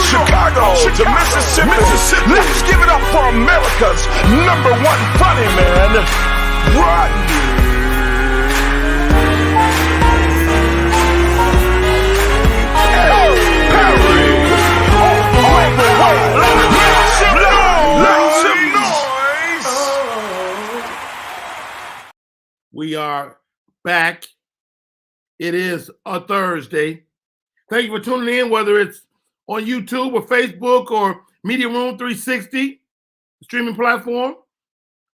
Chicago to Mississippi. Let's give it up for America's #1 funny man, Rodney. We are back. It is a Thursday. Thank you for tuning in, whether it's on YouTube or Facebook or Media Room 360, streaming platform.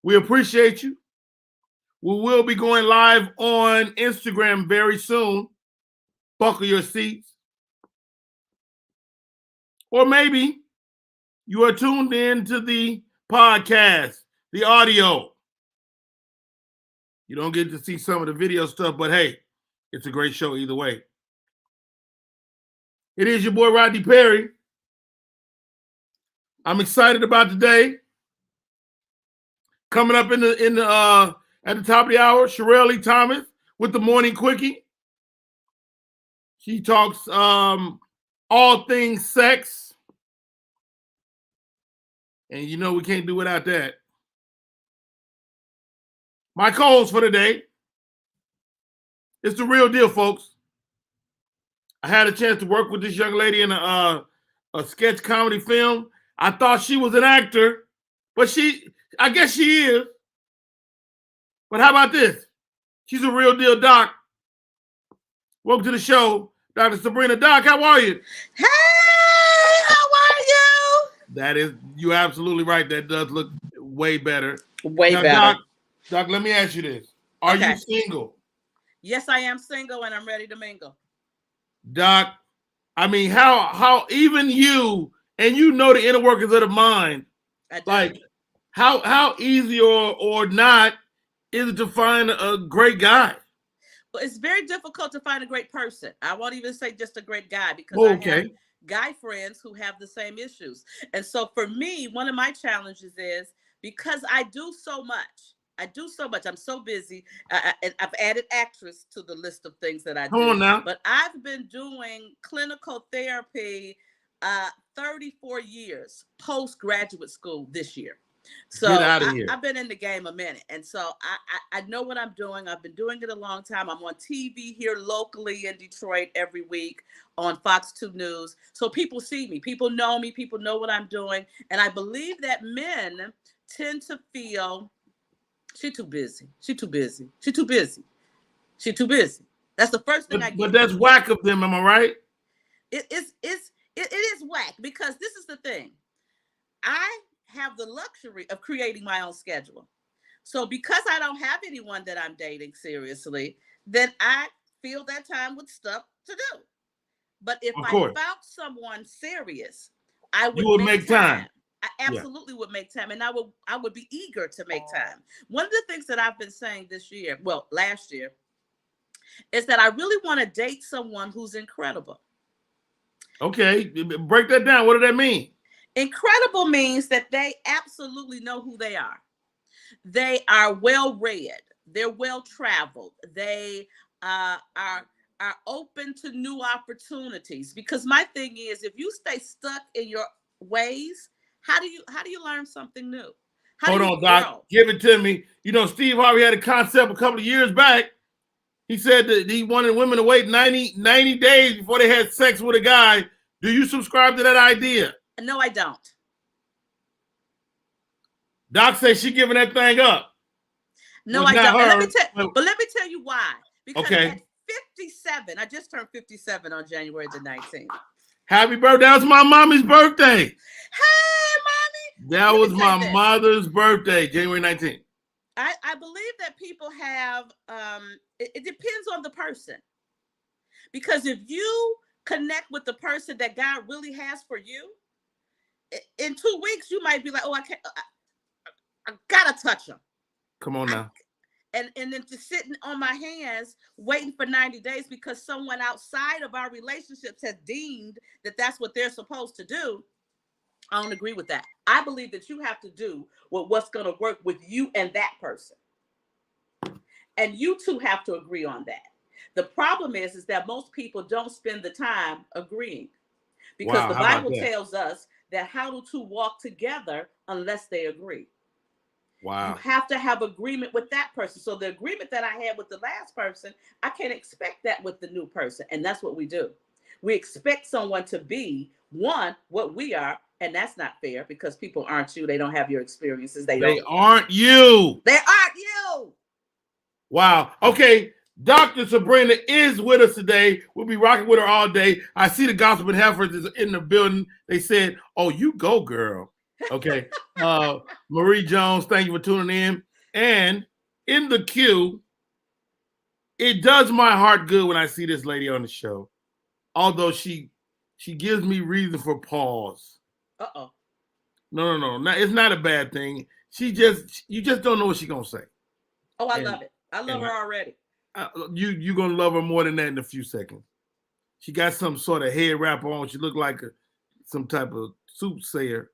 We appreciate you. We will be going live on Instagram very soon. Buckle your seats. Or maybe you are tuned in to the podcast, the audio. You don't get to see some of the video stuff, but hey, it's a great show either way. It is your boy Rodney Perry. I'm excited about today. Coming up at the top of the hour, Charelle Thomas with the Morning Quickie. She talks all things sex. And you know we can't do without that. My co-host for today, it's the real deal, folks. I had a chance to work with this young lady in a sketch comedy film. I thought she was an actor, but I guess she is. But how about this? She's a real deal doc. Welcome to the show, Dr. Sabrina. Doc, how are you? Hey, how are you? You're absolutely right. That does look way better. Way better. Doc, let me ask you this. Are you single? Yes, I am single and I'm ready to mingle. Doc, I mean, how even you, and you know the inner workings of the mind, like how easy or not is it to find a great guy? Well, it's very difficult to find a great person. I won't even say just a great guy because I have guy friends who have the same issues. And so for me, one of my challenges is because I do so much. I'm so busy. I've added actress to the list of things that I do. Come on now. But I've been doing clinical therapy 34 years postgraduate school this year. So get out of here. I've been in the game a minute. And so I know what I'm doing. I've been doing it a long time. I'm on TV here locally in Detroit every week on Fox 2 News. So people see me. People know me. People know what I'm doing. And I believe that men tend to feel she's too busy. That's the first thing I get. But that's whack of them, am I right? It is whack because this is the thing. I have the luxury of creating my own schedule. So because I don't have anyone that I'm dating seriously, then I feel that time with stuff to do. But if I found someone serious, I would make time. I absolutely would make time, and I would be eager to make time. One of the things that I've been saying last year, is that I really want to date someone who's incredible. Okay, break that down. What does that mean? Incredible means that they absolutely know who they are. They are well-read. They're well-traveled. They are open to new opportunities. Because my thing is, if you stay stuck in your ways, how do you learn something new? Hold on, Doc. Give it to me. You know, Steve Harvey had a concept a couple of years back. He said that he wanted women to wait 90 days before they had sex with a guy. Do you subscribe to that idea? No, I don't. Doc says she's giving that thing up. No, I don't. But let me tell you why. Because at 57, I just turned 57 on January the 19th. Happy birthday. That was my mommy's birthday. Hey, mommy. That was my mother's birthday, January 19th. I believe that people have, it depends on the person. Because if you connect with the person that God really has for you, in 2 weeks, you might be like, oh, I gotta touch him. Come on now. And then just sitting on my hands, waiting for 90 days because someone outside of our relationships has deemed that that's what they're supposed to do. I don't agree with that. I believe that you have to do what's going to work with you and that person. And you two have to agree on that. The problem is that most people don't spend the time agreeing because Wow, the how about Bible that? tells us that how do two walk together unless they agree? You Wow. have to have agreement with that person. So the agreement that I had with the last person, I can't expect that with the new person. And that's what we do. We expect someone to be one, what we are, and that's not fair because people aren't you. They don't have your experiences. They aren't you. They aren't you. Wow. Okay. Dr. Sabrina is with us today. We'll be rocking with her all day. I see the Gospel and Heifers is in the building. They said, "Oh, you go, girl." Okay. Marie Jones, thank you for tuning in. And in the queue, it does my heart good when I see this lady on the show. Although she gives me reason for pause. Uh-oh. No. It's not a bad thing. You just don't know what she's gonna say. Oh, I love it. I love her already. You're gonna love her more than that in a few seconds. She got some sort of head wrap on. She looked like some type of soothsayer.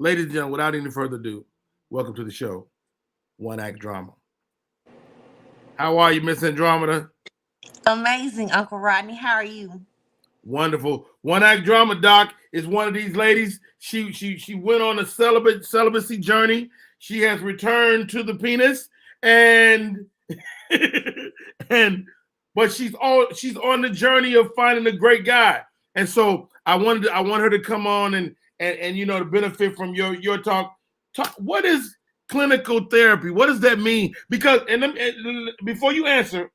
Ladies and gentlemen, without any further ado, welcome to the show, One Act Drama. How are you, Miss Andromeda? Amazing, Uncle Rodney. How are you? Wonderful. One Act Drama Doc is one of these ladies. She went on a celibacy journey. She has returned to the penis, and but she's on the journey of finding a great guy. And so I want her to come on and to benefit from your talk. What is clinical therapy? What does that mean? Because and before you answer,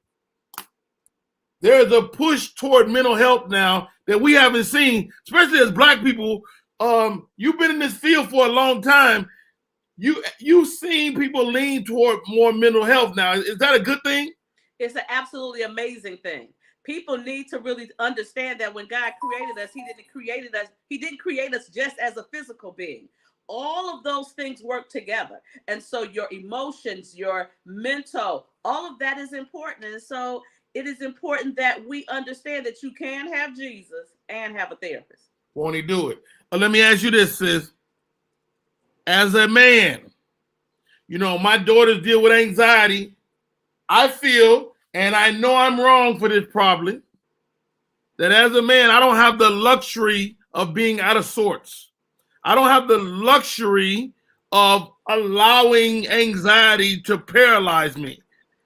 there's a push toward mental health now that we haven't seen, especially as Black people. You've been in this field for a long time. You've seen people lean toward more mental health now. Is that a good thing? It's an absolutely amazing thing. People need to really understand that when God created us, He didn't create us just as a physical being. All of those things work together. And so your emotions, your mental, all of that is important. And so it is important that we understand that you can have Jesus and have a therapist. Won't he do it? Let me ask you this, sis. As a man, my daughters deal with anxiety. I feel, and I know I'm wrong for this probably, that as a man, I don't have the luxury of being out of sorts. I don't have the luxury of allowing anxiety to paralyze me.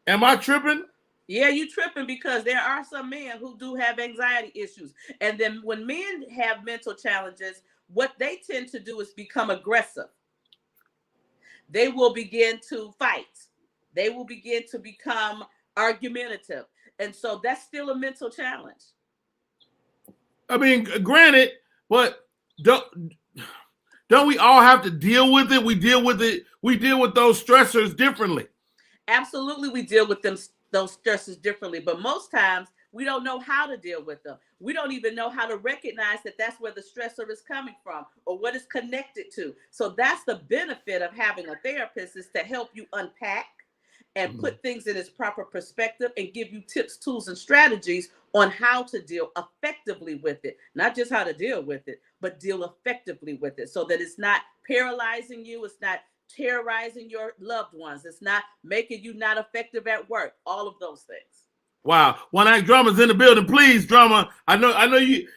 Am I tripping? Yeah, you tripping because there are some men who do have anxiety issues. And then when men have mental challenges, what they tend to do is become aggressive. They will begin to fight. They will begin to become argumentative. And so that's still a mental challenge. I mean, granted, but don't we all have to deal with it? We deal with those stressors differently. Absolutely, we deal with those stressors differently. But most times, we don't know how to deal with them. We don't even know how to recognize that that's where the stressor is coming from or what it's connected to. So that's the benefit of having a therapist, is to help you unpack and put things in its proper perspective and give you tips, tools, and strategies on how to deal effectively with it. Not just how to deal with it, but deal effectively with it so that it's not paralyzing you. It's not terrorizing your loved ones. It's not making you not effective at work. All of those things. Wow. One Act Drama's in the building. Please, Drama. I know you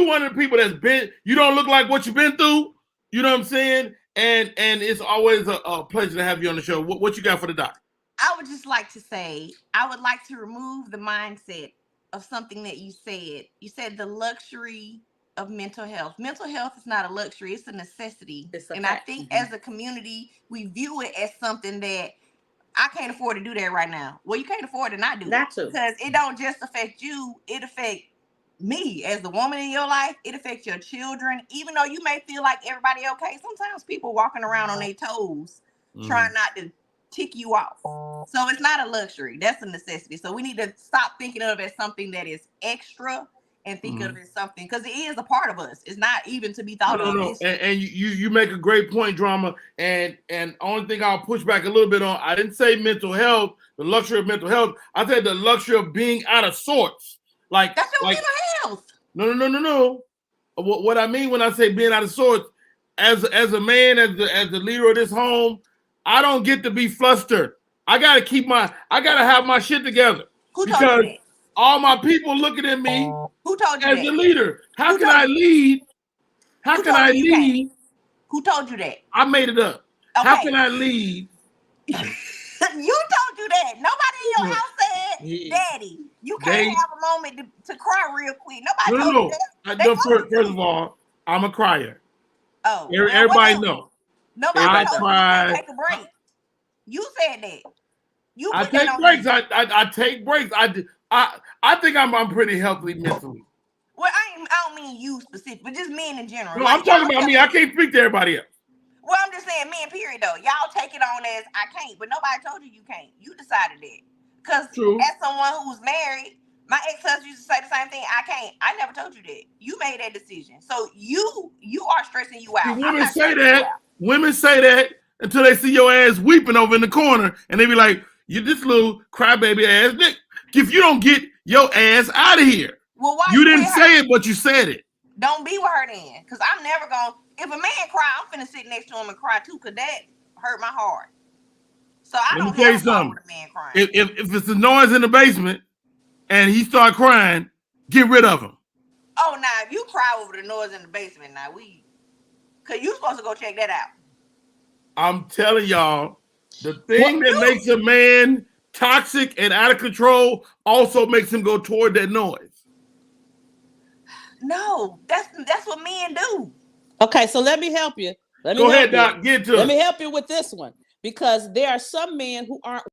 one of the people that's been, you don't look like what you've been through. You know what I'm saying? And it's always a pleasure to have you on the show. What you got for the doc? I would just like to say, I would like to remove the mindset of something that you said. You said the luxury of mental health. Mental health is not a luxury, it's a necessity. And I think as a community, we view it as something that I can't afford to do that right now. Well, you can't afford to not do it. Because it don't just affect you, it affects me as the woman in your life. It affects your children. Even though you may feel like everybody okay, sometimes people walking around on their toes trying not to tick you off. So it's not a luxury. That's a necessity. So we need to stop thinking of it as something that is extra and think of it as something, because it is a part of us. It's not even to be thought of. No. And you make a great point, Drama. And only thing I'll push back a little bit on, I didn't say mental health, the luxury of mental health. I said the luxury of being out of sorts. Like that's your mental health. No. What I mean when I say being out of sorts, as a man, as the leader of this home, I don't get to be flustered. I gotta have my shit together. Who told you that? all my people looking at me Who told you as that? the leader. How Who can told I lead? How Who can told I you you can't? lead? Who told you that? I made it up. How Okay. can I lead? You told you that. Nobody in your house said, Daddy, you can't have a moment to cry real quick. Nobody told you that. First of all, I'm a crier. Oh, Everybody know. Nobody told you to take a break. You said that. I take breaks. I take breaks. I think I'm pretty healthy mentally. Well, I don't mean you specific, but just men in general. No, I'm talking about me. I can't speak to everybody else. Well, I'm just saying men, period, though. Y'all take it on as I can't, but nobody told you can't. You decided that. Because as someone who's married, my ex-husband used to say the same thing. I can't. I never told you that. You made that decision. So you are stressing you out. Women say that. Women say that until they see your ass weeping over in the corner, and they be like, "You this little crybaby ass nigga. If you don't get your ass out of here." Well, why you didn't say it, but you said it. Don't be with her then, because I'm never gonna. If a man cry, I'm finna sit next to him and cry too, because that hurt my heart. So I don't have a problem with a man crying. If it's a noise in the basement and he start crying, get rid of him. Oh, now if you cry over the noise in the basement, because you supposed to go check that out. I'm telling y'all, the thing that makes a man toxic and out of control also makes him go toward that noise. No, that's what men do. Okay, so let me help you. Go ahead, Doc. Get to it. Let me help you with this one, because there are some men who aren't.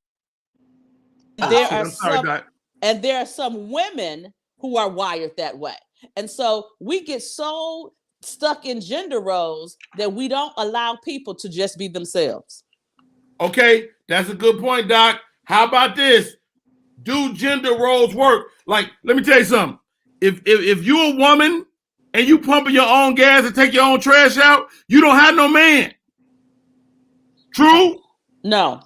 There are some women who are wired that way, and so we get so stuck in gender roles that we don't allow people to just be themselves. Okay, that's a good point, Doc. How about this? Do gender roles work? Like, let me tell you something. If you're a woman and you pumping your own gas and take your own trash out, you don't have no man. True? No.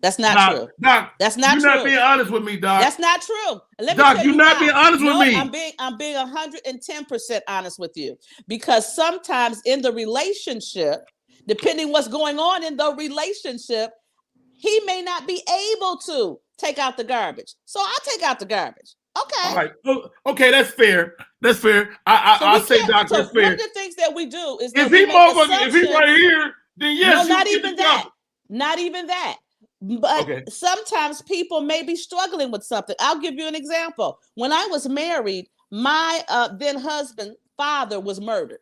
That's not true. Doc, that's not true. You're not being honest with me, Doc. That's not true. Doc, you're not being honest with me. I'm being 110% honest with you, because sometimes in the relationship, depending what's going on in the relationship, he may not be able to take out the garbage. So I'll take out the garbage. Okay. All right. Okay, that's fair. That's fair. I'll say, Doc, that's fair. One of the things that we do is if he right here, then yes. No, not even that. Not even that. But sometimes people may be struggling with something. I'll give you an example. When I was married, my then husband's father was murdered.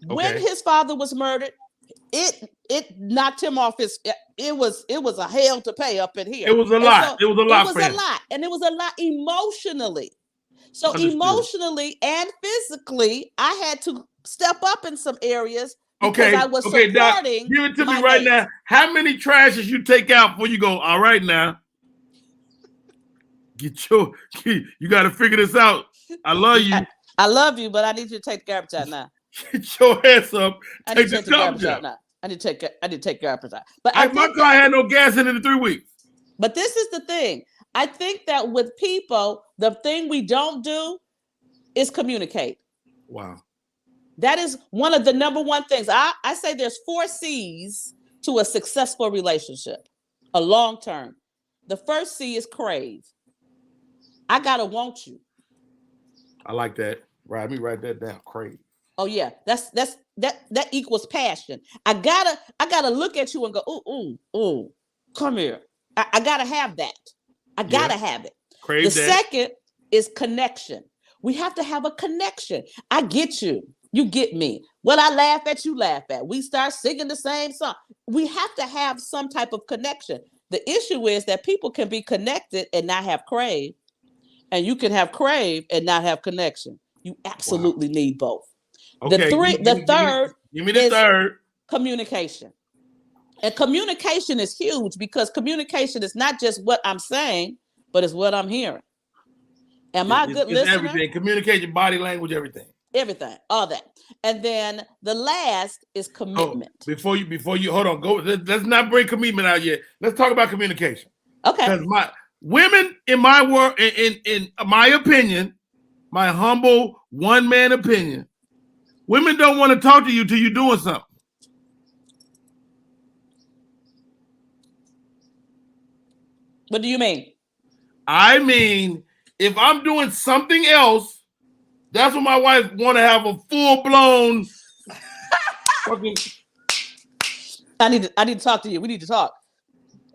When his father was murdered, it knocked him off his. It was a hell to pay up in here. It was a lot. It was a lot. It was a lot, and it was a lot emotionally. So Understood. Emotionally and physically, I had to step up in some areas. Because I was supporting. Doc, give it to me right now. How many trashes you take out before you go? All right, now. You got to figure this out. I love you. I love you, but I need you to take the garbage out now. Get your ass up. I need to take the garbage out now. I need to take garbage out. But my car had no gas in it in 3 weeks. But this is the thing. I think that with people, the thing we don't do is communicate. Wow. That is one of the number one things. I say there's 4 C's to a successful relationship, a long term. The first C is crave. I gotta want you. I like that. Right, let me write that down. Crave. Oh yeah, that equals passion. I gotta look at you and go, ooh, come here. I gotta have that. I gotta have it. Crave the second is connection. We have to have a connection. I get you. You get me. What I laugh at, you laugh at. We start singing the same song. We have to have some type of connection. The issue is that people can be connected and not have crave, and you can have crave and not have connection. You absolutely need both. Okay. The third is communication. And communication is huge, because communication is not just what I'm saying, but it's what I'm hearing. Am I a good listener? Everything. Communication, body language, everything. Everything, all that. And then the last is commitment. Before you hold on, let's not bring commitment out yet. Let's talk about communication. Okay. Because women, in my world, in my opinion, my humble one-man opinion, women don't want to talk to you till you're doing something. What do you mean? I mean, if I'm doing something else, that's when my wife want to have a full-blown fucking. I need to talk to you. We need to talk.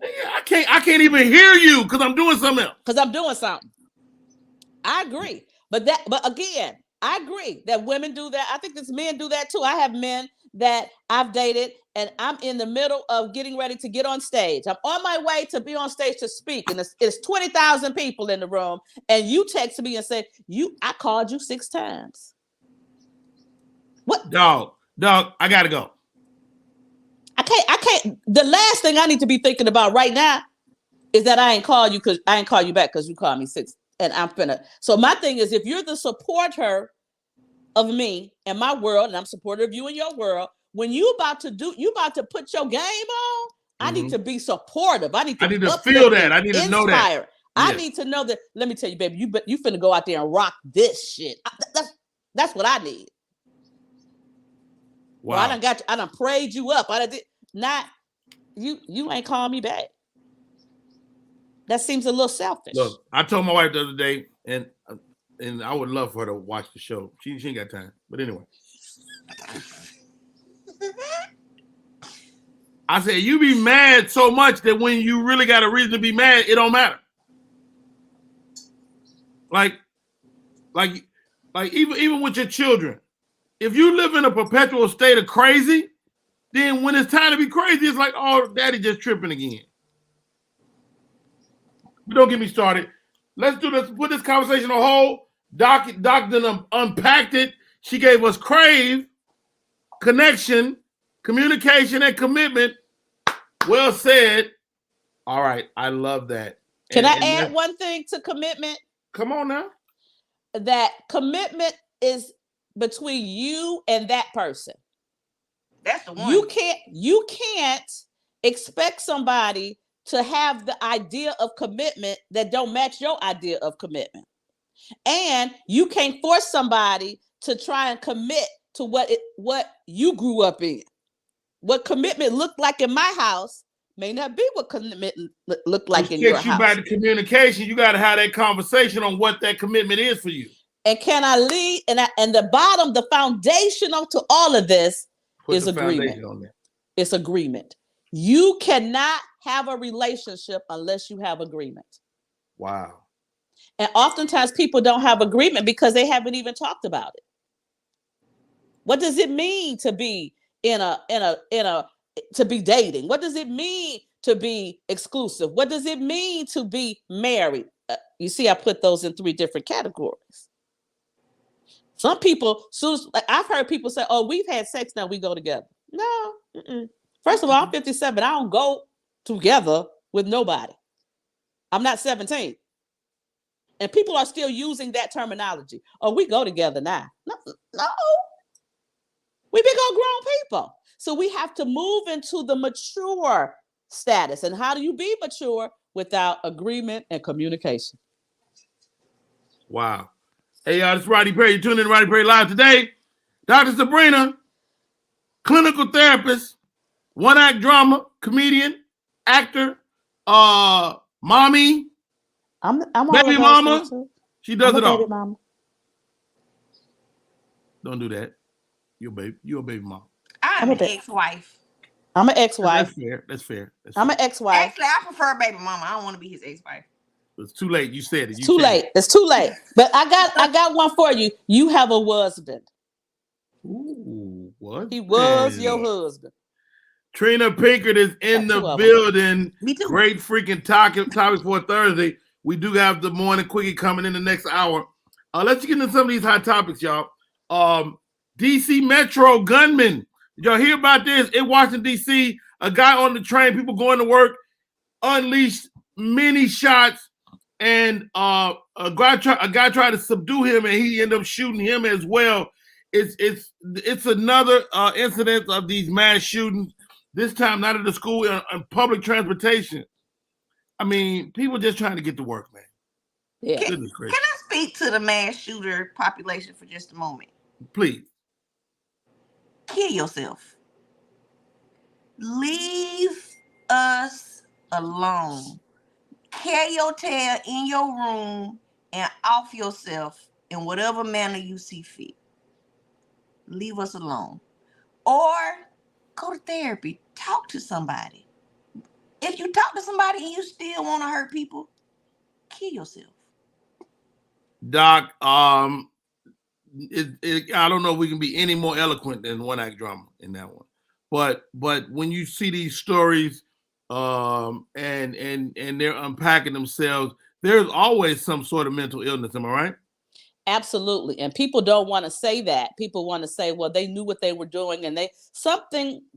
I can't even hear you because I'm doing something else. Because I'm doing something. I agree. But again, I agree that women do that. I think this men do that too. I have men that I've dated and I'm in the middle of getting ready to get on stage. I'm on my way to be on stage to speak, and it's 20,000 people in the room, and you text me and say, I called you 6 times. What? Dog, I gotta go. I can't. The last thing I need to be thinking about right now is that I ain't call you back because you called me 6. And I'm finna. So my thing is, if you're the supporter of me and my world, and I'm supporter of you and your world, when you about to put your game on, I need to be supportive. I need to feel that. I need to know that. Yes. I need to know that. Let me tell you, baby, you finna go out there and rock this shit. That's what I need. Wow. Well, I done prayed you up. You ain't calling me back. That seems a little selfish. Look, I told my wife the other day, and I would love for her to watch the show. She ain't got time. But anyway. I said, you be mad so much that when you really got a reason to be mad, it don't matter. Like even with your children, if you live in a perpetual state of crazy, then when it's time to be crazy, it's like, oh, daddy just tripping again. But don't get me started. Let's put this conversation on hold. Doc done unpacked it. She gave us crave, connection, communication, and commitment. Well said. All right, I love that. Can I add one thing to commitment? Come on now. That commitment is between you and that person. That's the one. You can't expect somebody to have the idea of commitment that don't match your idea of commitment. And you can't force somebody to try and commit to what you grew up in. What commitment looked like in my house may not be what commitment looked like in your house. Back to communication. You got to have that conversation on what that commitment is for you. And can I lead? And the foundational to all of this is agreement. It's agreement. You cannot have a relationship unless you have agreement. Wow. And oftentimes people don't have agreement because they haven't even talked about it. What does it mean to be to be dating? What does it mean to be exclusive? What does it mean to be married? You see, I put those in 3 different categories. Some people, I've heard people say, "Oh, we've had sex, now we go together." No. Mm-mm. First of all, I'm 57. I don't go together with nobody. I'm not 17. And people are still using that terminology. Oh, we go together now. No. We big old grown people. So we have to move into the mature status. And how do you be mature? Without agreement and communication. Wow. Hey, y'all, this is Rodney Perry. You're tuning in to Rodney Perry Live today. Dr. Sabrina, clinical therapist, one-act drama, comedian, actor, mommy, I'm baby mama. She does it all. Mama. Don't do that. You're a baby mama. I'm an ex-wife. I'm an ex-wife. That's fair. I'm an ex-wife. Actually, I prefer baby mama. I don't want to be his ex-wife. It's too late. You said it. It's too late. But I got one for you. You have a husband. Ooh, what? He was your husband. Trina Pinkert is in the building. Me too. Great freaking topic for Thursday. We do have the morning quickie coming in the next hour. Let's get into some of these hot topics, y'all. DC Metro gunman. Did y'all hear about this? In Washington, D.C., a guy on the train, people going to work, unleashed many shots, and a guy tried to subdue him, and he ended up shooting him as well. It's another incident of these mass shootings, this time not at the school, on public transportation. I mean, people just trying to get to work, man. Yeah. Can I speak to the mass shooter population for just a moment? Please. Kill yourself. Leave us alone. carry your tail in your room and off yourself in whatever manner you see fit. Leave us alone. Or go to therapy. Talk to somebody. If you talk to somebody and you still want to hurt people, kill yourself. Doc, I don't know if we can be any more eloquent than one act drama in that one. But when you see these stories and they're unpacking themselves, there's always some sort of mental illness. Am I right? Absolutely. And people don't want to say that. People want to say, well, they knew what they were doing. And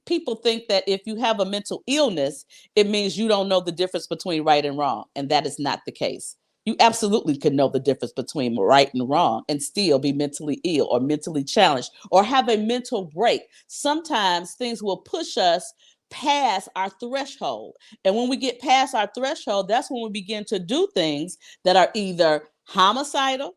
people think that if you have a mental illness, it means you don't know the difference between right and wrong. And that is not the case. You absolutely can know the difference between right and wrong and still be mentally ill or mentally challenged or have a mental break. Sometimes things will push us past our threshold. And when we get past our threshold, that's when we begin to do things that are either homicidal,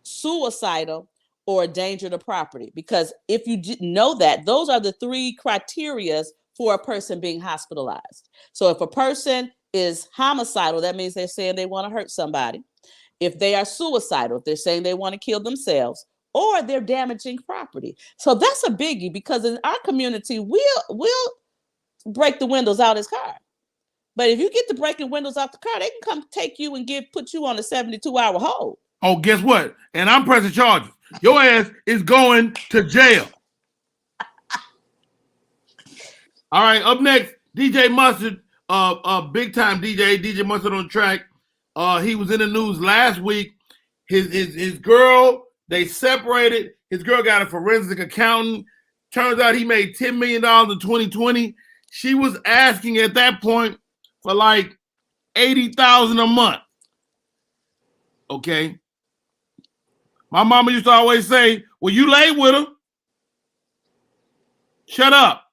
suicidal, or a danger to property. Because if you didn't know that, those are the 3 criteria for a person being hospitalized. So if a person is homicidal, that means they're saying they want to hurt somebody. If they are suicidal, if they're saying they want to kill themselves, or they're damaging property. So that's a biggie, because in our community, we'll break the windows out his car. But if you get to breaking windows out the car, they can come take you and put you on a 72-hour hold. Oh, guess what? And I'm pressing charges. Your ass is going to jail. All right, up next, DJ Mustard, big time DJ Mustard on track. He was in the news last week. His girl, they separated. His girl got a forensic accountant. Turns out he made $10 million in 2020. She was asking at that point for like $80,000 a month. Okay. My mama used to always say, well, you lay with her. Shut up.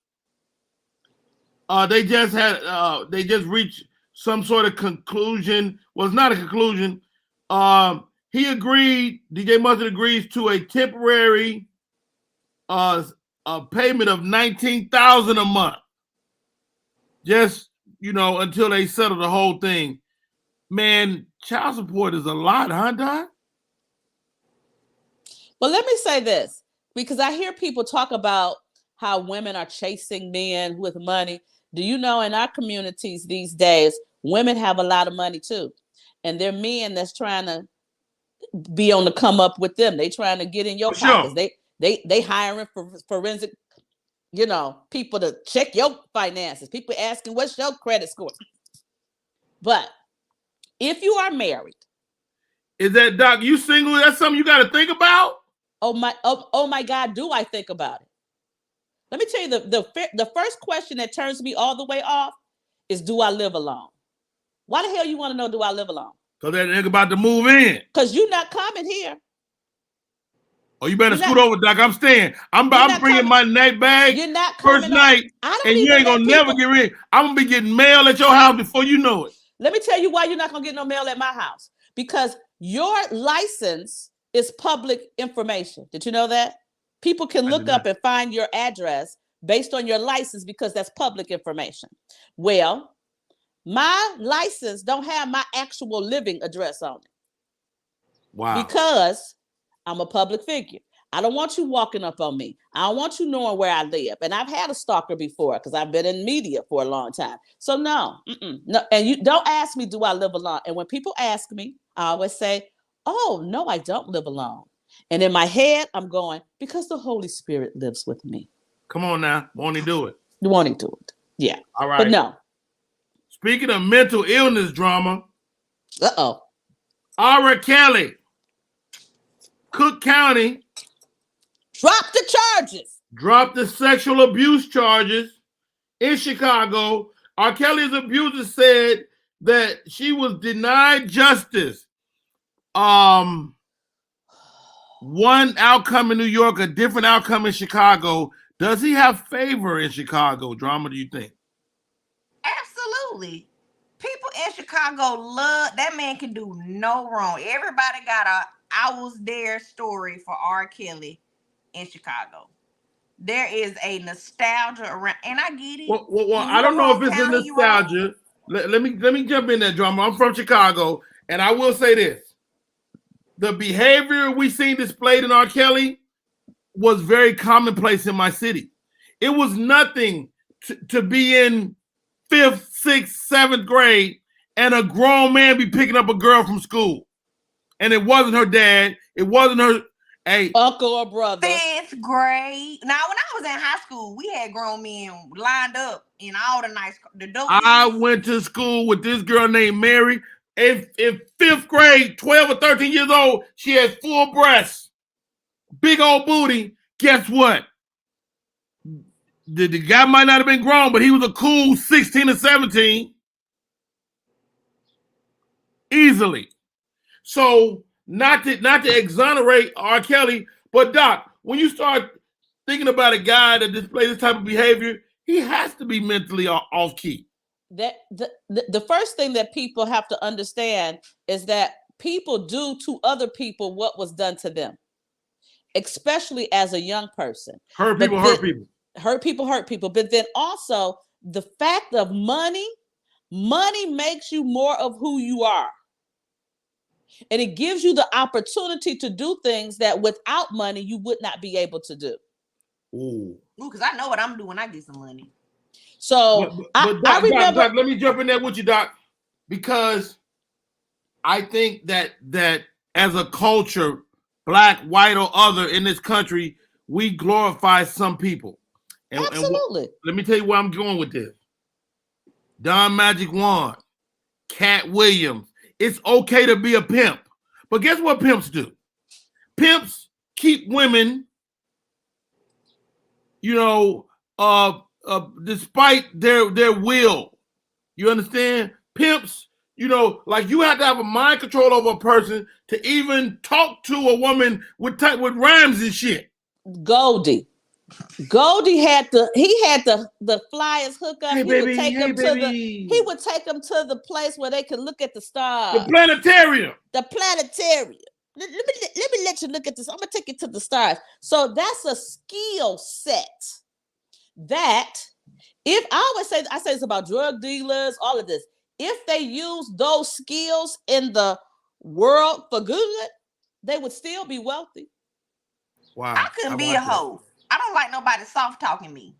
They just reached some sort of conclusion. Well, it's not a conclusion. He agreed, DJ Mustard agrees to a temporary payment of $19,000 a month. Just, until they settle the whole thing. Man, child support is a lot, huh, Doc? Well, let me say this, because I hear people talk about how women are chasing men with money. Do you know in our communities these days, women have a lot of money too. And they're men that's trying to be on the come up with them. They trying to get in your pockets. Sure. They hiring for forensic, people to check your finances. People asking, what's your credit score? But if you are married. Is that, Doc, you single? That's something you got to think about? Oh my God, do I think about it? Let me tell you, the first question that turns me all the way off is, do I live alone? Why the hell you want to know, do I live alone? Because that nigga about to move in. Because you're not coming here. Oh, you better scoot over, Doc. I'm staying. I'm bringing my night bag. You're not coming first night, and you ain't going to never get rid. I'm going to be getting mail at your house before you know it. Let me tell you why you're not going to get no mail at my house. Because your license is public information. Did you know that? People can look up and find your address based on your license because that's public information. Well, my license don't have my actual living address on it. Wow. Because I'm a public figure. I don't want you walking up on me. I don't want you knowing where I live. And I've had a stalker before because I've been in media for a long time. So no. And you don't ask me, do I live alone? And when people ask me, I always say, oh, no, I don't live alone. And in my head, I'm going, because the Holy Spirit lives with me. Come on now. Won't he do it? Won't he do it? Yeah. All right. But no. Speaking of mental illness drama. Uh-oh. R. Kelly, Cook County. Drop the charges. Dropped the sexual abuse charges in Chicago. R. Kelly's abuser said that she was denied justice. One outcome in New York, a different outcome in Chicago. Does he have favor in Chicago? Drama, do you think? Absolutely. People in Chicago love that man. Can do no wrong. Everybody got a I was there story for R. Kelly in Chicago. There is a nostalgia around, and I get it. Well, I don't know if it's a nostalgia. let me jump in there, drummer. I'm from Chicago, and I will say this: the behavior we seen displayed in R. Kelly was very commonplace in my city. It was nothing to be in 5th, 6th, 7th grade and a grown man be picking up a girl from school. And it wasn't her dad. It wasn't her uncle or brother. 5th grade. Now, when I was in high school, we had grown men lined up in all the dope. I went to school with this girl named Mary. In 5th grade, 12 or 13 years old, she had full breasts, big old booty. Guess what? The guy might not have been grown, but he was a cool 16 or 17. Easily. So not to exonerate R. Kelly, but Doc, when you start thinking about a guy that displays this type of behavior, he has to be mentally off key. That the first thing that people have to understand is that people do to other people what was done to them, especially as a young person. Hurt people. Hurt people. But then also the fact of money makes you more of who you are. And it gives you the opportunity to do things that without money you would not be able to do. Ooh, because I know what I'm doing when I get some money. So Doc, I remember. Doc, let me jump in there with you, Doc, because I think that as a culture, black, white, or other in this country, we glorify some people. Absolutely. Let me tell you where I'm going with this. Don Magic Wand, Cat Williams. It's okay to be a pimp, but guess what pimps do? Pimps keep women, despite their will. You understand? Pimps, like you have to have a mind control over a person to even talk to a woman with rhymes and shit. Goldie had the flyers hook up. He would take them to the place where they could look at the stars. The planetarium. Let me let you look at this. I'm gonna take you to the stars. So that's a skill set that I say it's about drug dealers, all of this. If they use those skills in the world for good, they would still be wealthy. Wow. I couldn't be a hoe. I don't like nobody soft talking me.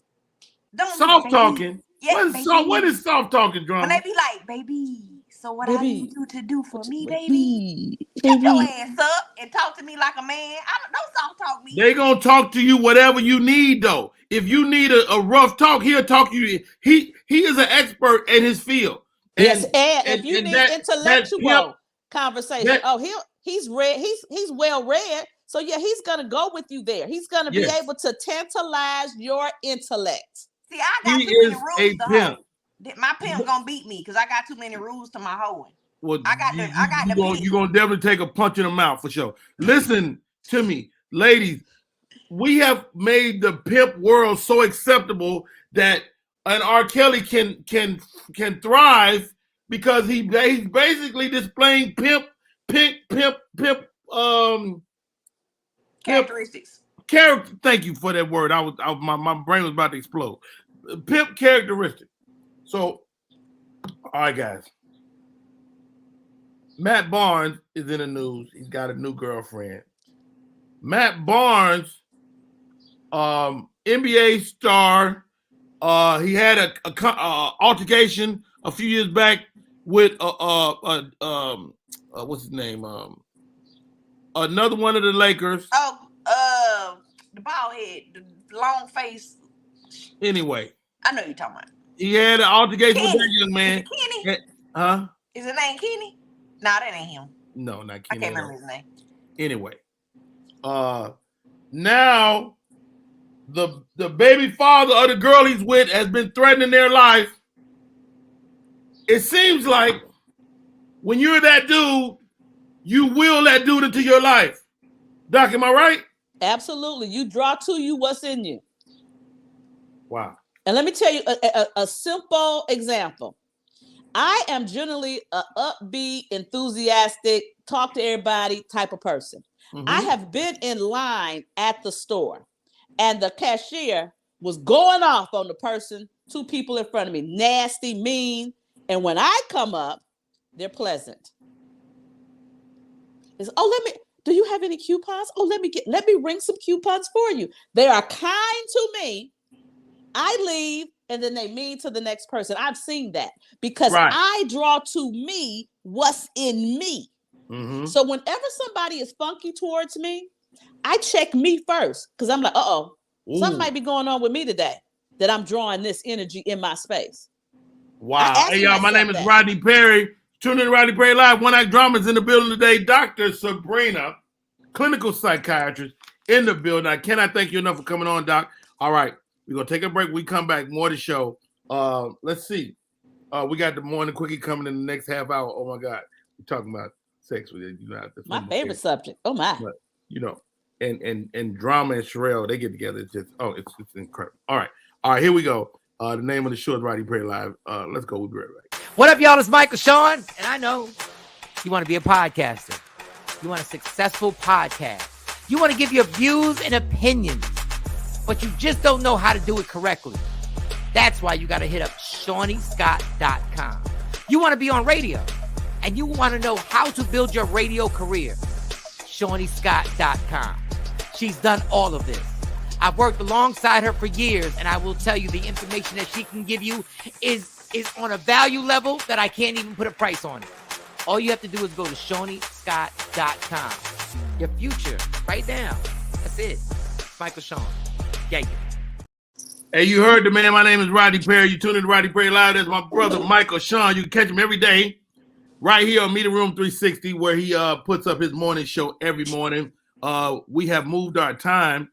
Soft talking? Yes, what is soft talking, drama? When they be like, baby, so what I need you to do for me, baby? Shut your ass up and talk to me like a man. Don't soft talk me. They gonna talk to you whatever you need, though. If you need a rough talk, he'll talk to you. He is an expert in his field. And if you need intellectual conversation, he's well read. So yeah, he's gonna go with you there. He's gonna be able to tantalize your intellect. See, I got too many rules to hoe. My pimp gonna beat me because I got too many rules to my hoeing. Well, you're gonna definitely take a punch in the mouth for sure. Listen to me, ladies. We have made the pimp world so acceptable that an R. Kelly can thrive because he's basically displaying pimp characteristics. Thank you for that word. My brain was about to explode. Pimp characteristic. So, all right, guys. Matt Barnes is in the news. He's got a new girlfriend. Matt Barnes, NBA star. He had a altercation a few years back with what's his name? Another one of the Lakers. The bald head, the long face. Anyway, I know you're talking about. He had an altercation with that young man. Kenny? Huh? Is his name Kenny? No, that ain't him. No, not Kenny. I can't remember his name. Anyway, now the baby father of the girl he's with has been threatening their life. It seems like when you're that dude, you will that dude into your life. Doc, am I right? Absolutely. You draw to you what's in you. Wow. And let me tell you a simple example. I am generally an upbeat, enthusiastic, talk to everybody type of person. Mm-hmm. I have been in line at the store and the cashier was going off on the person, two people in front of me, nasty, mean. And when I come up, they're pleasant. It's, do you have any coupons? Oh, let me ring some coupons for you. They are kind to me. I leave, and then they mean to the next person. I've seen that because I draw to me what's in me. Mm-hmm. So whenever somebody is funky towards me, I check me first because I'm like, something might be going on with me today that I'm drawing this energy in my space. Wow. Hey, y'all, my name is Rodney Perry. Tune in to Rodney Perry Live. One Act Drama's in the building today. Dr. Sabrina, clinical psychiatrist, in the building. I cannot thank you enough for coming on, Doc. All right. We're going to take a break. We come back. More to the show. Let's see. We got the morning quickie coming in the next half hour. Oh, my God. We're talking about sex with it. You know, my favorite subject. Oh, my. But, you know, and Drama and Charelle, they get together. It's just, it's incredible. All right. Here we go. The name of the show is Rodney Perry Live. Let's go. We'll be right back. What up, y'all? It's Michael Sean, and I know you want to be a podcaster. You want a successful podcast. You want to give your views and opinions, but you just don't know how to do it correctly. That's why you got to hit up ShawneeScott.com. You want to be on radio, and you want to know how to build your radio career. ShawneeScott.com. She's done all of this. I've worked alongside her for years, and I will tell you the information that she can give you is on a value level that I can't even put a price on it. All you have to do is go to ShawneeScott.com. Your future, right now. That's it. Michael Sean. Yeah. Hey, you heard the man. My name is Rodney Perry. You tune in to Rodney Perry Live. That's my brother, Michael Sean. You can catch him every day right here on Media Room 360, where he puts up his morning show every morning. We have moved our time.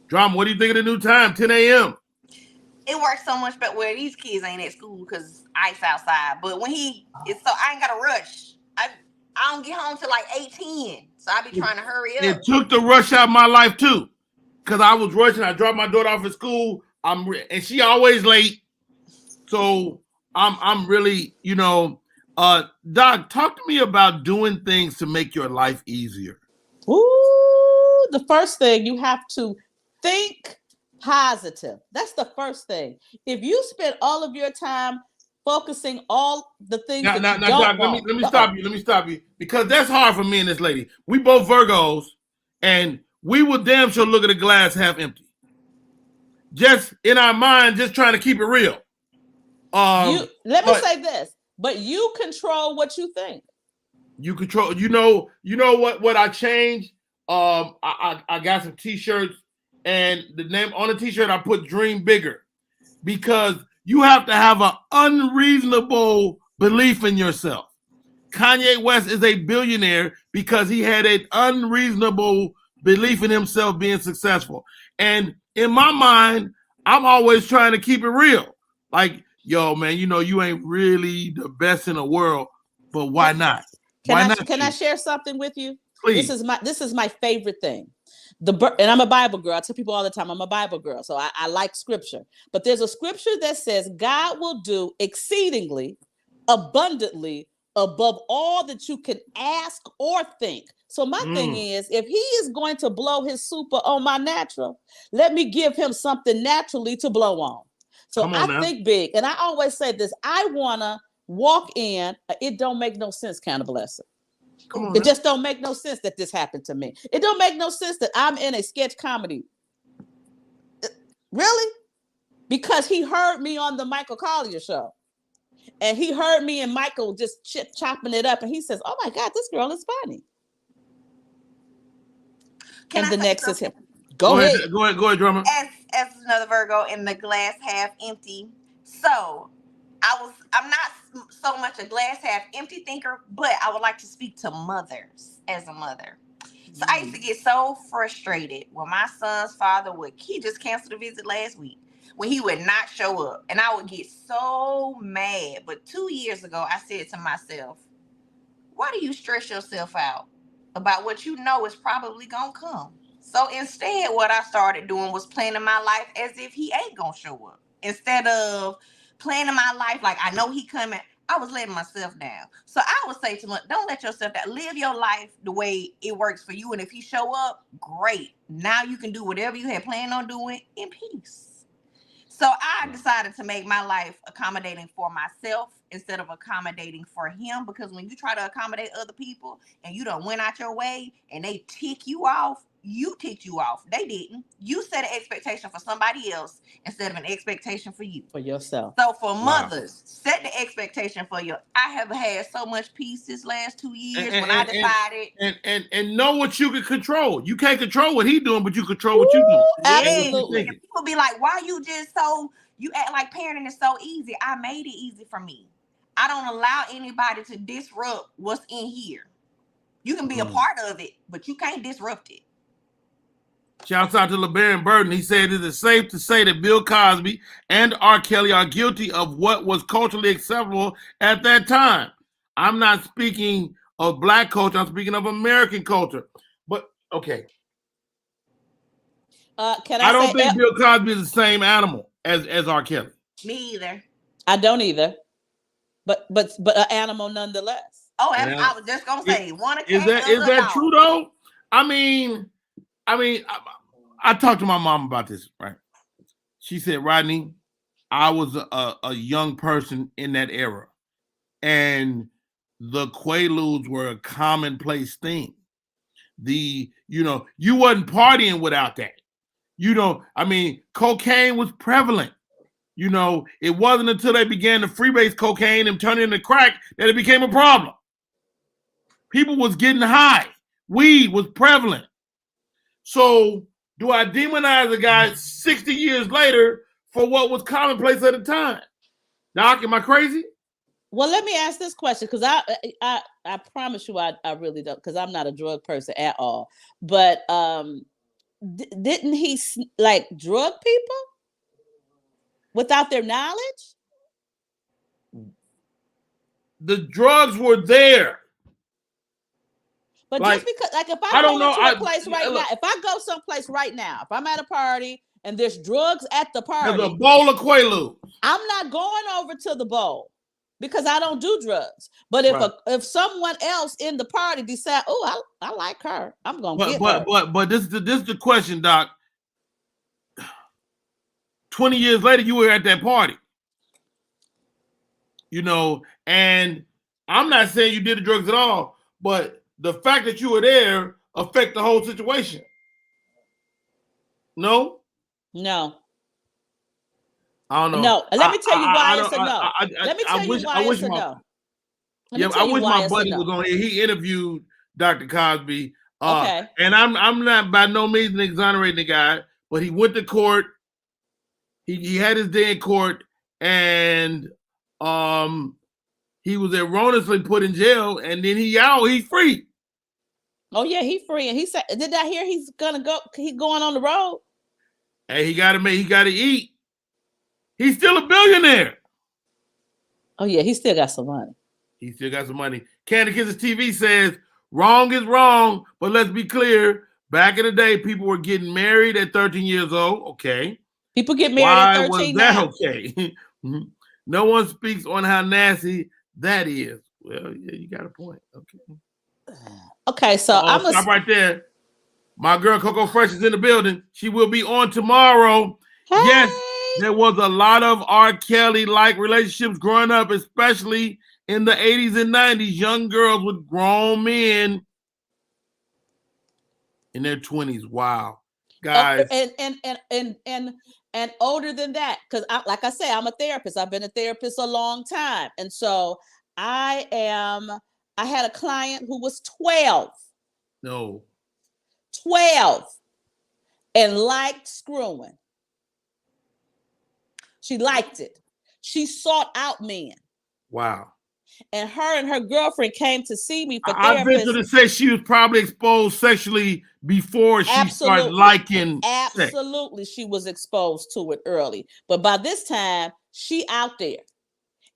Drama, what do you think of the new time? 10 a.m. It works so much better where these kids ain't at school because ice outside. But when I ain't got to rush. I don't get home till like 8:10. So I be trying to hurry up. It took the rush out of my life too. Because I was rushing. I dropped my daughter off at school. And she always late. So I'm really, Doc, talk to me about doing things to make your life easier. Ooh, the first thing, you have to think positive. That's the first thing. If you spend all of your time focusing all the things Doc, let me stop you because that's hard for me and this lady. We both Virgos, and we will damn sure look at the glass half empty. Just in our mind, just trying to keep it real. Let me say this, but you control what you think. You control. You know what I changed. I got some T-shirts, and the name on the T-shirt I put "Dream Bigger," because you have to have an unreasonable belief in yourself. Kanye West is a billionaire because he had an unreasonable belief in himself being successful. And in my mind, I'm always trying to keep it real. Like, yo, man, you ain't really the best in the world, but why not? Can I share something with you? Please. This is my favorite thing. And I'm a Bible girl. I tell people all the time I'm a Bible girl, so I like scripture. But there's a scripture that says God will do exceedingly, abundantly, above all that you can ask or think. So my thing is, if he is going to blow his super on my natural, let me give him something naturally to blow on. So I think big. And I always say this, I want to walk in, it don't make no sense kind of blessing. It just don't make no sense that this happened to me. It don't make no sense that I'm in a sketch comedy. Really? Because he heard me on the Michael Collier show. And he heard me and Michael just chopping it up. And he says, oh my God, this girl is funny. And the next is him. Go ahead. Go ahead, drummer. As another Virgo in the glass half empty. So I'm not so much a glass half empty thinker, but I would like to speak to mothers as a mother. So I used to get so frustrated when my son's father he just canceled a visit last week, when he would not show up. And I would get so mad. But 2 years ago, I said to myself, why do you stress yourself out about what you know is probably going to come? So instead, what I started doing was planning my life as if he ain't going to show up. Instead of planning my life like I know he coming, I was letting myself down. So I would say to him, don't let yourself down. Live your life the way it works for you. And if he show up, great. Now you can do whatever you had planned on doing in peace. So I decided to make my life accommodating for myself instead of accommodating for him. Because when you try to accommodate other people and you don't went out your way and they tick you off, you ticked you off. They didn't. You set an expectation for somebody else instead of an expectation for you. For yourself. So for mothers, set the expectation for you. I have had so much peace this last 2 years when I decided. And know what you can control. You can't control what he's doing, but you control what you're doing. Absolutely. And people be like, why you just so, you act like parenting is so easy. I made it easy for me. I don't allow anybody to disrupt what's in here. You can be a part of it, but you can't disrupt it. Shouts out to LeBaron Burton. He said it is safe to say that Bill Cosby and R. Kelly are guilty of what was culturally acceptable at that time. I'm not speaking of black culture. I'm speaking of American culture. But, okay. I don't think Bill Cosby is the same animal as R. Kelly. Me either. I don't either. But an animal nonetheless. Oh, I was just going to say, is that true, though? I mean, I talked to my mom about this, right? She said, Rodney, I was a young person in that era, and the Quaaludes were a commonplace thing. You wasn't partying without that. Cocaine was prevalent. It wasn't until they began to freebase cocaine and turn it into crack that it became a problem. People was getting high. Weed was prevalent. So do I demonize a guy 60 years later for what was commonplace at the time? Doc, am I crazy? Well, let me ask this question, because I promise you I really don't, because I'm not a drug person at all. But didn't he drug people without their knowledge? The drugs were there. But just because, if I go to a place right now, if I go someplace right now, if I'm at a party and there's drugs at the party, there's a bowl of Quaaludes. I'm not going over to the bowl because I don't do drugs. But if someone else in the party decide, oh, I like her, I'm gonna get her. But this is the question, Doc. 20 years later, you were at that party, and I'm not saying you did the drugs at all, but the fact that you were there affect the whole situation. No. I don't know. No. Let me tell you why it's a no. Let me tell you why it's a no. I wish my buddy was on here. He interviewed Dr. Cosby. Okay. And I'm not by no means exonerating the guy, but he went to court. He had his day in court, and he was erroneously put in jail, and then he's free. Oh yeah, he's free. And he said, did I hear he's going on the road? Hey, he got to eat. He's still a billionaire. Oh yeah, he still got some money. Candy Kisses TV says, wrong is wrong, but let's be clear. Back in the day, people were getting married at 13 years old. Okay. People get married at 13 was now. That okay? No one speaks on how nasty that is. Well, yeah, you got a point. Okay, so I'm gonna stop right there. My girl Coco Fresh is in the building. She will be on tomorrow. Hey. Yes, there was a lot of R. Kelly-like relationships growing up, especially in the 80s and 90s. Young girls with grown men in their 20s. Wow, guys, and older than that, because like I say, I'm a therapist. I've been a therapist a long time, and so I had a client who was 12. No. 12 and liked screwing. She liked it. She sought out men. Wow. And her girlfriend came to see me for therapy. I venture to say she was probably exposed sexually before she started liking Absolutely, sex. She was exposed to it early. But by this time, she out there.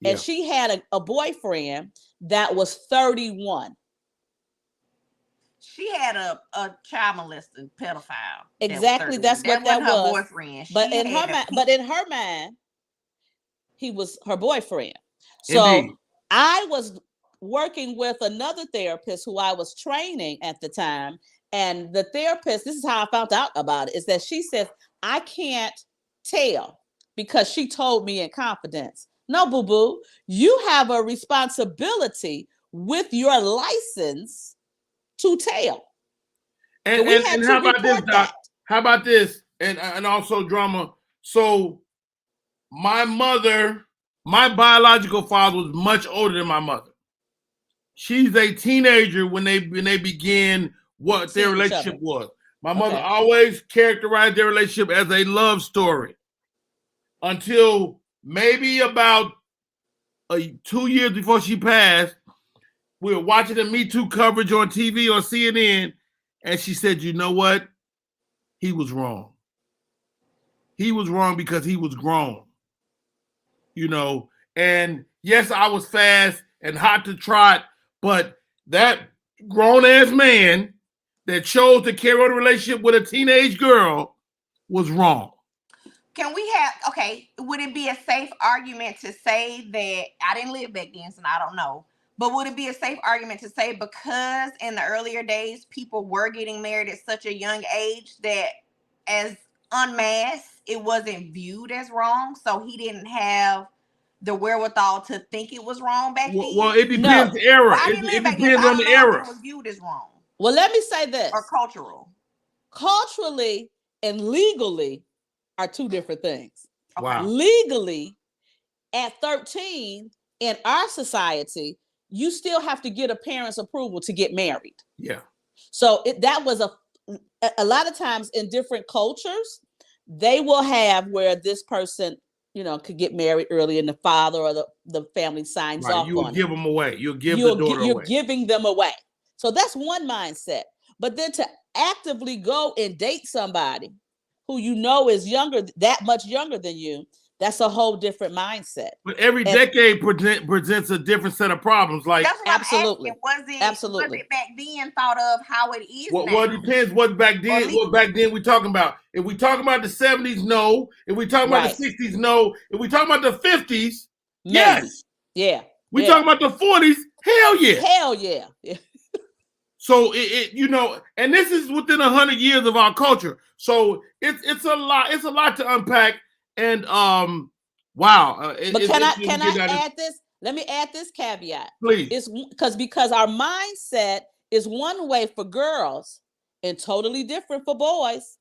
Yeah. And she had a boyfriend that was 31. She had a child molesting pedophile. Exactly, that's what that was. Her boyfriend. But in her mind, he was her boyfriend. So indeed. I was working with another therapist who I was training at the time, and the therapist, this is how I found out about it, is that she says, I can't tell because she told me in confidence No, boo-boo. You have a responsibility with your license to tell. And, we had and to how about this, report Doc? that. How about this? And also drama. So my mother, my biological father was much older than my mother. She's a teenager when they begin what their Seeing each relationship other. was. My mother Okay. always characterized their relationship as a love story until maybe about 2 years before she passed. We were watching the Me Too coverage on TV on CNN, and she said, "You know what? He was wrong. He was wrong because he was grown." You know, and yes, I was fast and hot to trot, but that grown-ass man that chose to carry on a relationship with a teenage girl was wrong. Can we have, okay, would it be a safe argument to say that, I didn't live back then, so I don't know, but would it be a safe argument to say because in the earlier days, people were getting married at such a young age that as unmasked, it wasn't viewed as wrong, so he didn't have the wherewithal to think it was wrong back then? Well, it depends the era. Well, I didn't live back then, depends so I on don't the know if era. it was viewed as wrong. Well, let me say this. Or cultural. Culturally and legally are two different things. Wow. Legally, at 13, in our society, you still have to get a parent's approval to get married. Yeah. So that was a lot of times in different cultures, they will have where this person, you know, could get married early and the father or the family signs off You will on give them away. You'll give the daughter away. You're giving them away. So that's one mindset. But then to actively go and date somebody who you know is younger, that much younger than you, that's a whole different mindset. But every decade presents a different set of problems. Like that's what absolutely, was it back then thought of how it is now? Well, it depends what back then. What back then we talking about? If we talking about the 70s, no. If we talking about the 60s, no. If we talking about the 50s, yes. Yeah. We talking about the 40s, hell yeah. Hell yeah. So it you know, and this is within 100 years of our culture. So it's a lot. It's a lot to unpack. And wow. But can I add this? Let me add this caveat. Please. It's because our mindset is one way for girls and totally different for boys.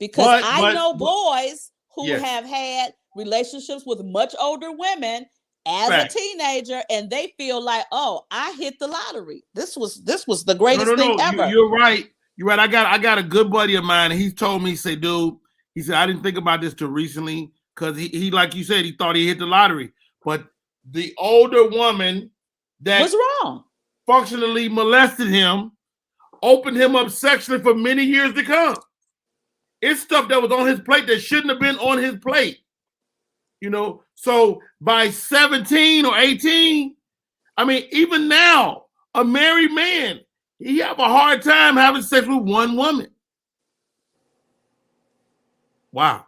Because I know boys who have had relationships with much older women as a teenager, and they feel like, oh, I hit the lottery. This was the greatest thing ever. You're right. You're right. I got a good buddy of mine, and he told me, say, dude, he said, I didn't think about this till recently, because he like you said, he thought he hit the lottery. But the older woman that was wrong, functionally molested him, opened him up sexually for many years to come. It's stuff that was on his plate that shouldn't have been on his plate. You know, so by 17 or 18, I mean, even now, a married man, he have a hard time having sex with one woman. Wow.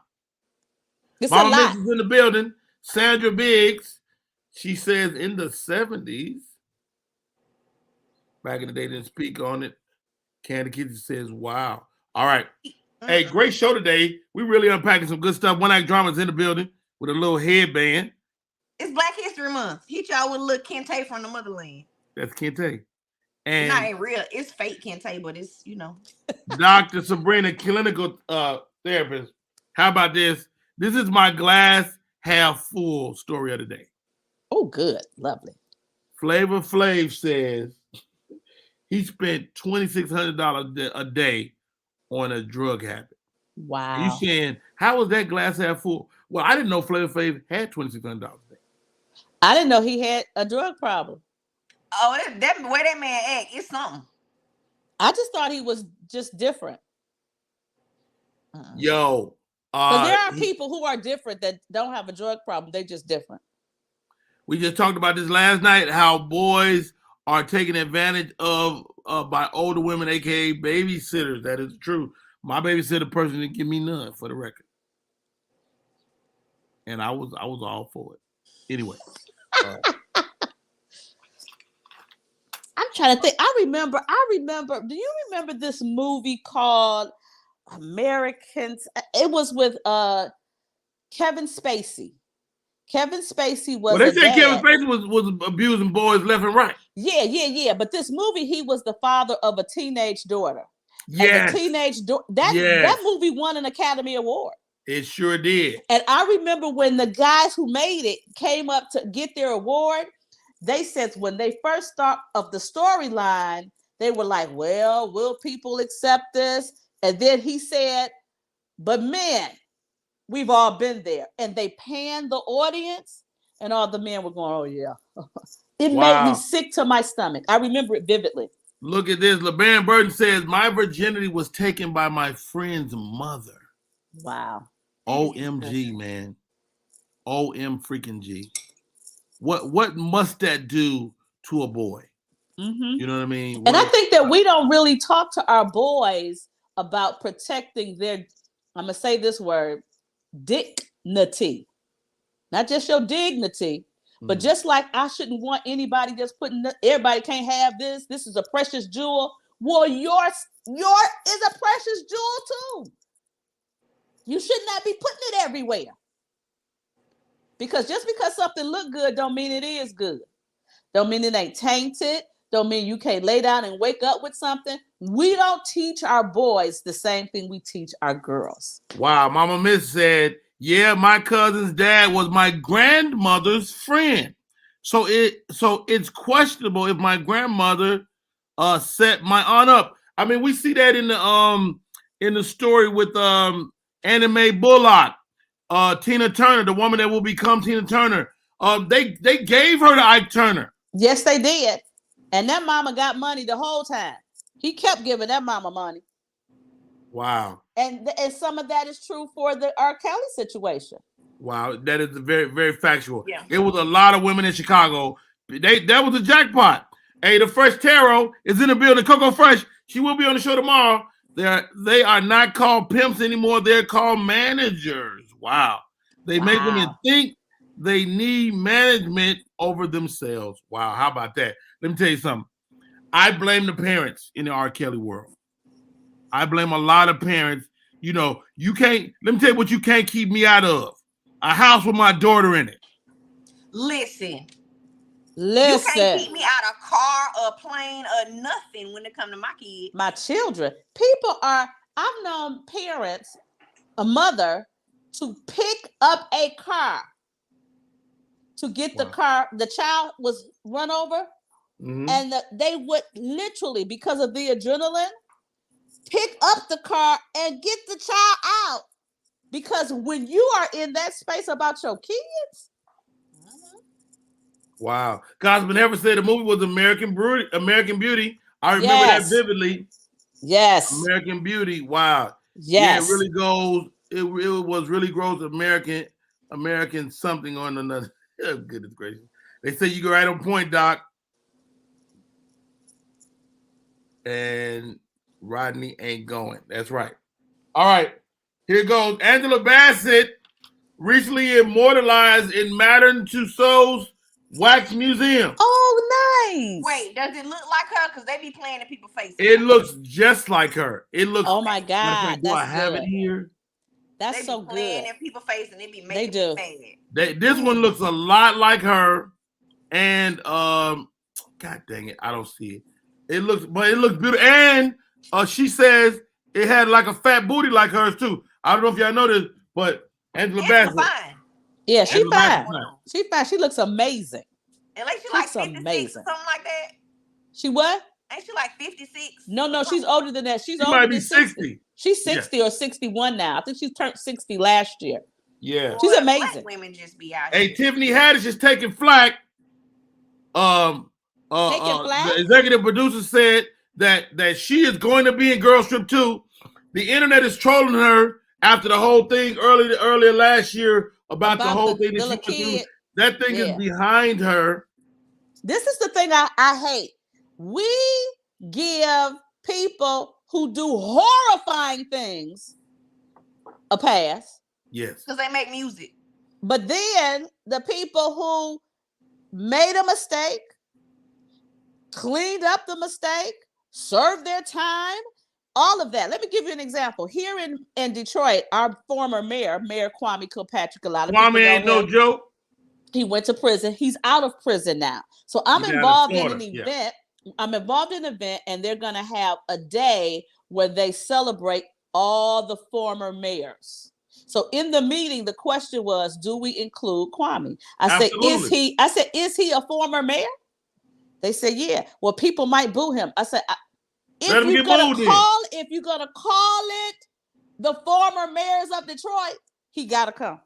It's Mama a lot. Mrs. in the building, Sandra Biggs, she says in the 70s, back in the day, didn't speak on it. Candy Kitty says, wow. All right. Hey, great show today. We really unpacking some good stuff. One Act Drama's in the building with a little headband. It's Black History Month. Hit y'all with a little Kente from the motherland. That's Kente. And not ain't real. It's fake Kente, but it's, you know. Dr. Sabrina, clinical therapist. How about this? This is my glass half full story of the day. Oh, good. Lovely. Flavor Flav says he spent $2,600 a day on a drug habit. Wow. You saying, how was that glass half full? Well, I didn't know Flavor Flav had $2,600 a day. I didn't know he had a drug problem. Oh, that way that man act, it's something. I just thought he was just different. Yo. But there are people who are different that don't have a drug problem. They're just different. We just talked about this last night, how boys are taken advantage of by older women, aka babysitters. That is true. My babysitter person didn't give me none, for the record, and I was all for it. Anyway, I'm trying to think. I remember. Do you remember this movie called Americans? It was with Kevin Spacey. Kevin Spacey Well, was they a say Kevin dad. Spacey was abusing boys left and right. Yeah. But this movie, he was the father of a teenage daughter. Yes. And the teenage daughter, Yes. that movie won an Academy Award. It sure did. And I remember when the guys who made it came up to get their award, they said when they first start of the storyline, they were like, well, will people accept this? And then he said, but men, we've all been there. And they panned the audience and all the men were going, oh yeah. It made me sick to my stomach. I remember it vividly. Look at this. LeBaron Burton says, my virginity was taken by my friend's mother. Wow. OMG, man. OM freaking G. What must that do to a boy? Mm-hmm. You know what I mean? And I think that we don't really talk to our boys about protecting their, I'm going to say this word, dignity. Not just your dignity, but just like I shouldn't want anybody just putting, everybody can't have this. This is a precious jewel. Well, yours is a precious jewel too. You should not be putting it everywhere. Because just because something look good don't mean it is good. Don't mean it ain't tainted. Don't mean you can't lay down and wake up with something. We don't teach our boys the same thing we teach our girls. Wow, Mama Miss said, yeah, my cousin's dad was my grandmother's friend. So it's questionable if my grandmother set my aunt up. I mean, we see that in the story with Anime Bullock, Tina Turner, the woman that will become Tina Turner. They gave her to Ike Turner. Yes, they did. And that mama got money the whole time. He kept giving that mama money. Wow. And some of that is true for the R. Kelly situation. Wow, that is very, very factual. Yeah. It was a lot of women in Chicago. That was a jackpot. Hey, the Fresh Tarot is in the building. Coco Fresh, she will be on the show tomorrow. They are not called pimps anymore. They're called managers. Wow. They make women think they need management over themselves. Wow, how about that? Let me tell you something. I blame the parents in the R. Kelly world. I blame a lot of parents. You know, you can't, let me tell you what you can't keep me out of. A house with my daughter in it. Listen. You can't keep me out of a car or a plane or nothing when it comes to my kids. My children. I've known parents, a mother, to pick up a car to get the car. The child was run over. Mm-hmm. And they would literally, because of the adrenaline, pick up the car and get the child out. Because when you are in that space about your kids. Wow. Cosman ever said the movie was American Beauty. I remember that vividly. Yes. American Beauty. Wow. Yes. Yeah, it really goes. It was really gross American something on another. Oh, goodness gracious. They say you go right on point, Doc. And Rodney ain't going. That's right. All right. Here goes. Angela Bassett recently immortalized in Madame Tussauds Wax Museum. Oh, nice. Wait, does it look like her? Because they be playing in people's faces. It looks just like her. It looks. Oh my God. Do I have it here? That's so good. Playing in people's faces and they be making me mad. This one looks a lot like her. And God dang it, I don't see it. It looks beautiful. And she says it had like a fat booty like hers too. I don't know if y'all know this, but Angela Bassett. Fine. Yeah, she's fine. She's fine. She looks amazing. And like she like 56 or something like that. She what? Ain't she like 56? No, she's older than that. She might be 60. She's 60 or 61 now. I think she turned 60 last year. Yeah. She's amazing. Women just be out here. Hey, Tiffany Haddish is taking flack. The executive producer said that she is going to be in Girls Trip 2. The internet is trolling her after the whole thing earlier last year about the whole thing that she went through. That thing is behind her. This is the thing I hate. We give people who do horrifying things a pass. Yes. Because they make music. But then the people who made a mistake, cleaned up the mistake, served their time, all of that. Let me give you an example. Here in Detroit, our former mayor Kwame Kilpatrick, a lot of Kwame ain't no joke. He went to prison. He's out of prison now. So I'm involved in an event. Yeah. I'm involved in an event, and they're going to have a day where they celebrate all the former mayors. So in the meeting, the question was, do we include Kwame? I said, is he a former mayor? They said, yeah. Well, people might boo him. I said, if you're gonna call it the former mayors of Detroit, he gotta come.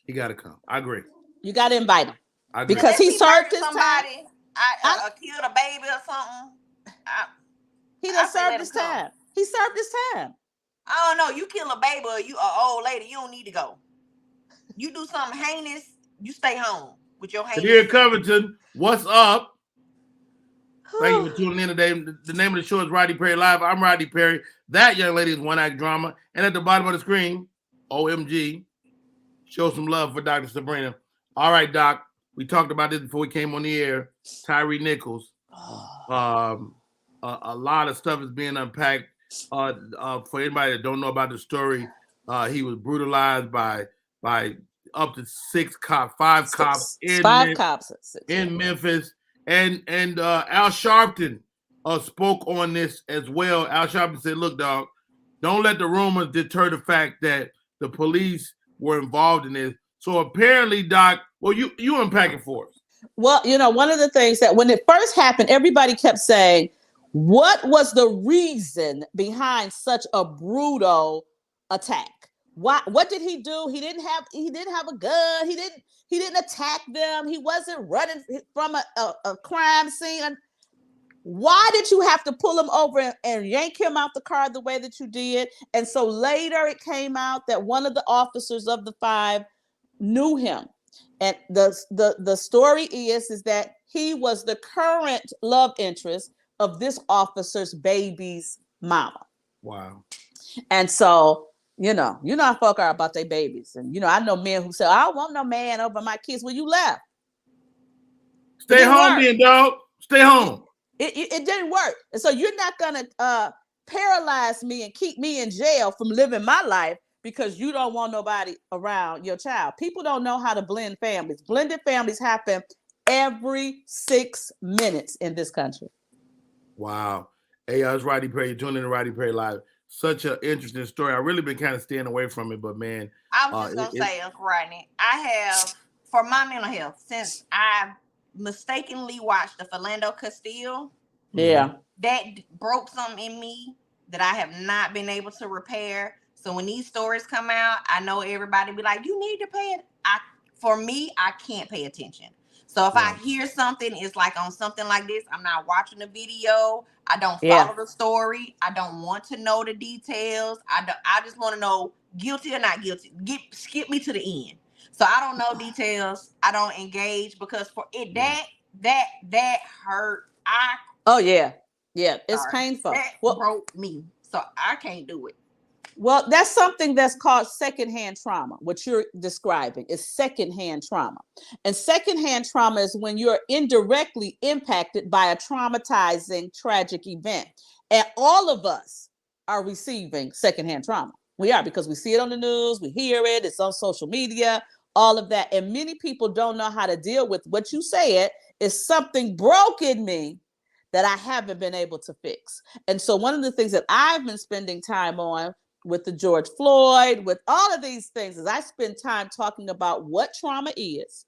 He gotta come. I agree. You gotta invite him. Because he served his time. I killed a baby or something. He done served his time. He served his time. I don't know. You kill a baby or you an old lady, you don't need to go. You do something heinous, you stay home with your heinous. Here, Covington, what's up? Thank you for tuning in today. The name of the show is Rodney Perry Live. I'm Rodney Perry. That young lady is One Act Drama. And at the bottom of the screen, OMG, show some love for Dr. Sabrina. All right, Doc. We talked about this before we came on the air. Tyree Nichols. A lot of stuff is being unpacked. For anybody that don't know about the story, he was brutalized by up to five cops in Memphis. And Al Sharpton spoke on this as well. Al Sharpton said, look, dog, don't let the rumors deter the fact that the police were involved in this. So apparently, Doc, well, you unpack it for us. Well, one of the things that when it first happened, everybody kept saying, what was the reason behind such a brutal attack? What did he do? He didn't have a gun. He didn't attack them. He wasn't running from a crime scene. Why did you have to pull him over and yank him out the car the way that you did? And so later it came out that one of the officers of the 5 knew him. And the story is that he was the current love interest of this officer's baby's mama. Wow. And so, how folk are about their babies. And, I know men who say, I don't want no man over my kids. Well, you left. Stay home then, dog. Stay home. It didn't work. And so you're not going to paralyze me and keep me in jail from living my life because you don't want nobody around your child. People don't know how to blend families. Blended families happen every 6 minutes in this country. Wow. Hey, it's Rodney Perry. You're tuning in to Rodney Perry Live. Such an interesting story. I've really been kind of staying away from it, but man. I was just going to say, Uncle Rodney, I have, for my mental health, since I mistakenly watched the Philando Castile. Yeah. That broke something in me that I have not been able to repair. So when these stories come out, I know everybody be like, you need to pay it. For me, I can't pay attention. So if I hear something, it's like on something like this, I'm not watching the video. I don't follow the story. I don't want to know the details. I just want to know guilty or not guilty. Skip me to the end. So I don't know details. I don't engage because for it that hurt. It's painful. That broke me. So I can't do it. Well, that's something that's called secondhand trauma. What you're describing is secondhand trauma. And secondhand trauma is when you're indirectly impacted by a traumatizing, tragic event. And all of us are receiving secondhand trauma. We are, because we see it on the news, we hear it, it's on social media, all of that. And many people don't know how to deal with what you said is something broke in me that I haven't been able to fix. And so one of the things that I've been spending time on with the George Floyd, with all of these things, is I spend time talking about what trauma is,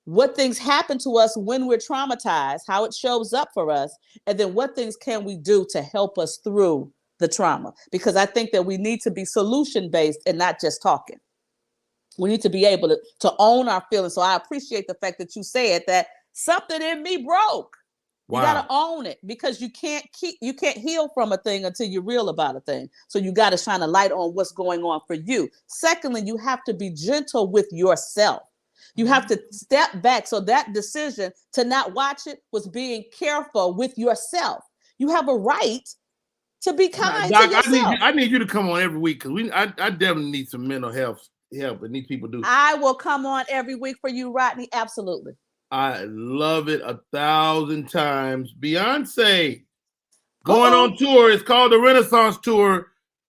what things happen to us when we're traumatized, how it shows up for us, and then what things can we do to help us through the trauma. Because I think that we need to be solution-based and not just talking. We need to be able to own our feelings. So I appreciate the fact that you said that something in me broke. Wow. You got to own it, because you can't heal from a thing until you're real about a thing. So you got to shine a light on what's going on for you. Secondly, you have to be gentle with yourself. You have to step back. So that decision to not watch it was being careful with yourself. You have a right to be kind to yourself. I need you to come on every week, because I definitely need some mental health help, and these people do. I will come on every week for you, Rodney. Absolutely. I love it 1,000 times. Beyonce going on tour. It's called the Renaissance Tour.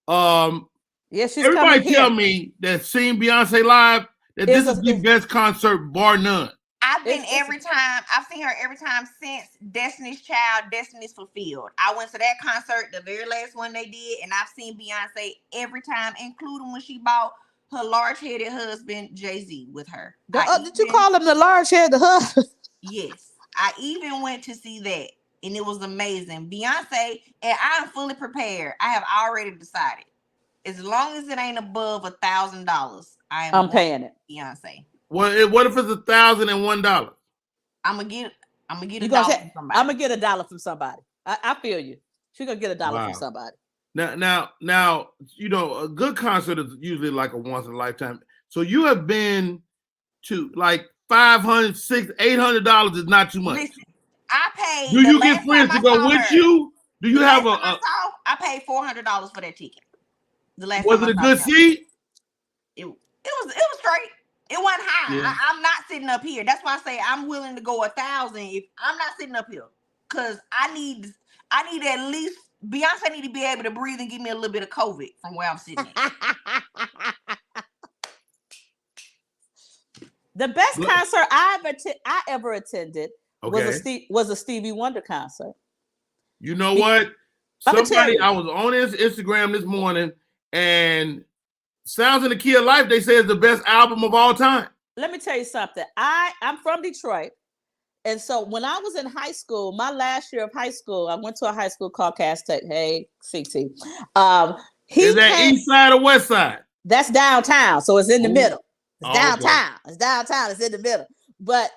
Yes, she's everybody coming tell here. Me that seen Beyonce live that this is the best concert, bar none. I've been every time. I've seen her every time since Destiny's Child, Destiny's Fulfilled. I went to that concert, the very last one they did, and I've seen Beyonce every time, including when she bought her large-headed husband Jay-Z with her. Did you call him the large-headed husband? Yes, I even went to see that, and it was amazing. Beyonce, and I'm fully prepared. I have already decided. As long as it ain't above $1,000, I'm paying it. Beyonce. Well, what if it's $1,001? I'm gonna get $1 from somebody. I'm gonna get $1 from somebody. I feel you. She's gonna get $1 from somebody. Now, you know, a good concert is usually like a once in a lifetime. So you have been to like $500, $600, $800 is not too much. Listen, I paid. Do you get friends to go with you? Do you have I paid $400 for that ticket. The last was it a good seat? It was straight. It wasn't high. Yeah. I'm not sitting up here. That's why I say I'm willing to go 1,000 if I'm not sitting up here. Cause I need at least Beyonce need to be able to breathe and give me a little bit of COVID from where I'm sitting at. The best concert I ever attended was a Stevie Wonder concert. You know what? Somebody, I was on his Instagram this morning, and Sounds in the Key of Life, they say, is the best album of all time. Let me tell you something. I'm from Detroit. And so when I was in high school, my last year of high school, I went to a high school called Cass Tech. Hey, CT. Is that east side or west side? That's downtown. So it's in the middle. It's downtown. Okay. It's downtown. It's in the middle. But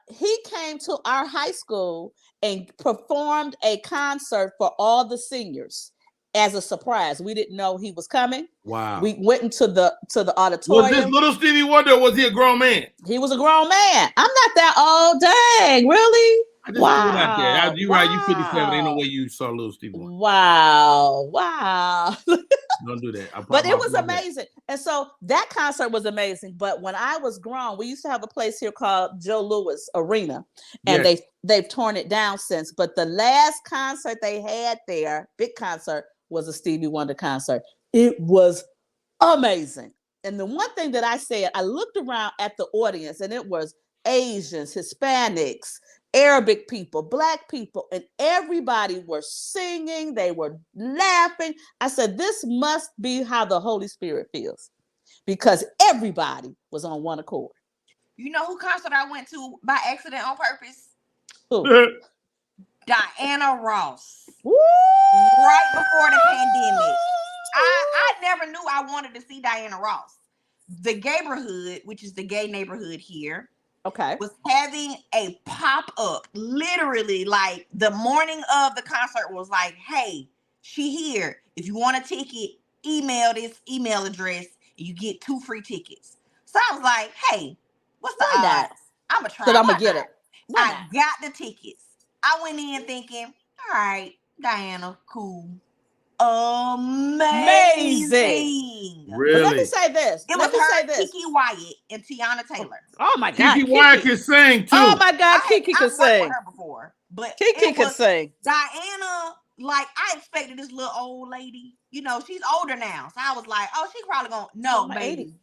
he came to our high school and performed a concert for all the seniors as a surprise. We didn't know he was coming. Wow. We went into the auditorium. Was this little Stevie Wonder, or was he a grown man? He was a grown man. I'm not that old. Dang, really? I just threw it out there. You're right. You 57. Ain't no way you saw little Stevie Wonder. Wow. Don't do that. But it was amazing. And so that concert was amazing. But when I was grown, we used to have a place here called Joe Louis Arena. And they've torn it down since. But the last concert they had there, big concert, was a Stevie Wonder concert. It was amazing. And the one thing that I said, I looked around at the audience, and it was Asians, Hispanics, Arabic people, Black people, and everybody were singing. They were laughing. I said, this must be how the Holy Spirit feels, because everybody was on one accord. You know who concert I went to by accident on purpose? Who? Diana Ross. Woo! Right before the pandemic. I never knew I wanted to see Diana Ross. The Gayborhood, which is the gay neighborhood here, was having a pop-up. Literally, like the morning of the concert was like, hey, she here. If you want a ticket, email this email address and you get 2 free tickets. So I was like, hey, what's the odds? I'm going to try. I'm going to get it. I got the tickets. I went in thinking, all right, Diana, cool. Amazing. Really? But let me say this. It was her, Kiki Wyatt, and Tiana Taylor. Oh my God. Kiki Wyatt can sing too. Oh my God, Kiki can sing. I've worked with her before, but Kiki can sing. Diana, like I expected this little old lady. You know, she's older now, so I was like, oh, she's probably gonna baby.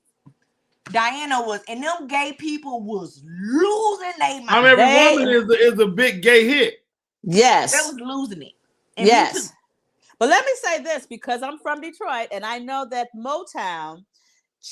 Diana was, and them gay people was losing their mind. Every Woman is a big gay hit. Yes. They was losing it. And yes. But let me say this, because I'm from Detroit, and I know that Motown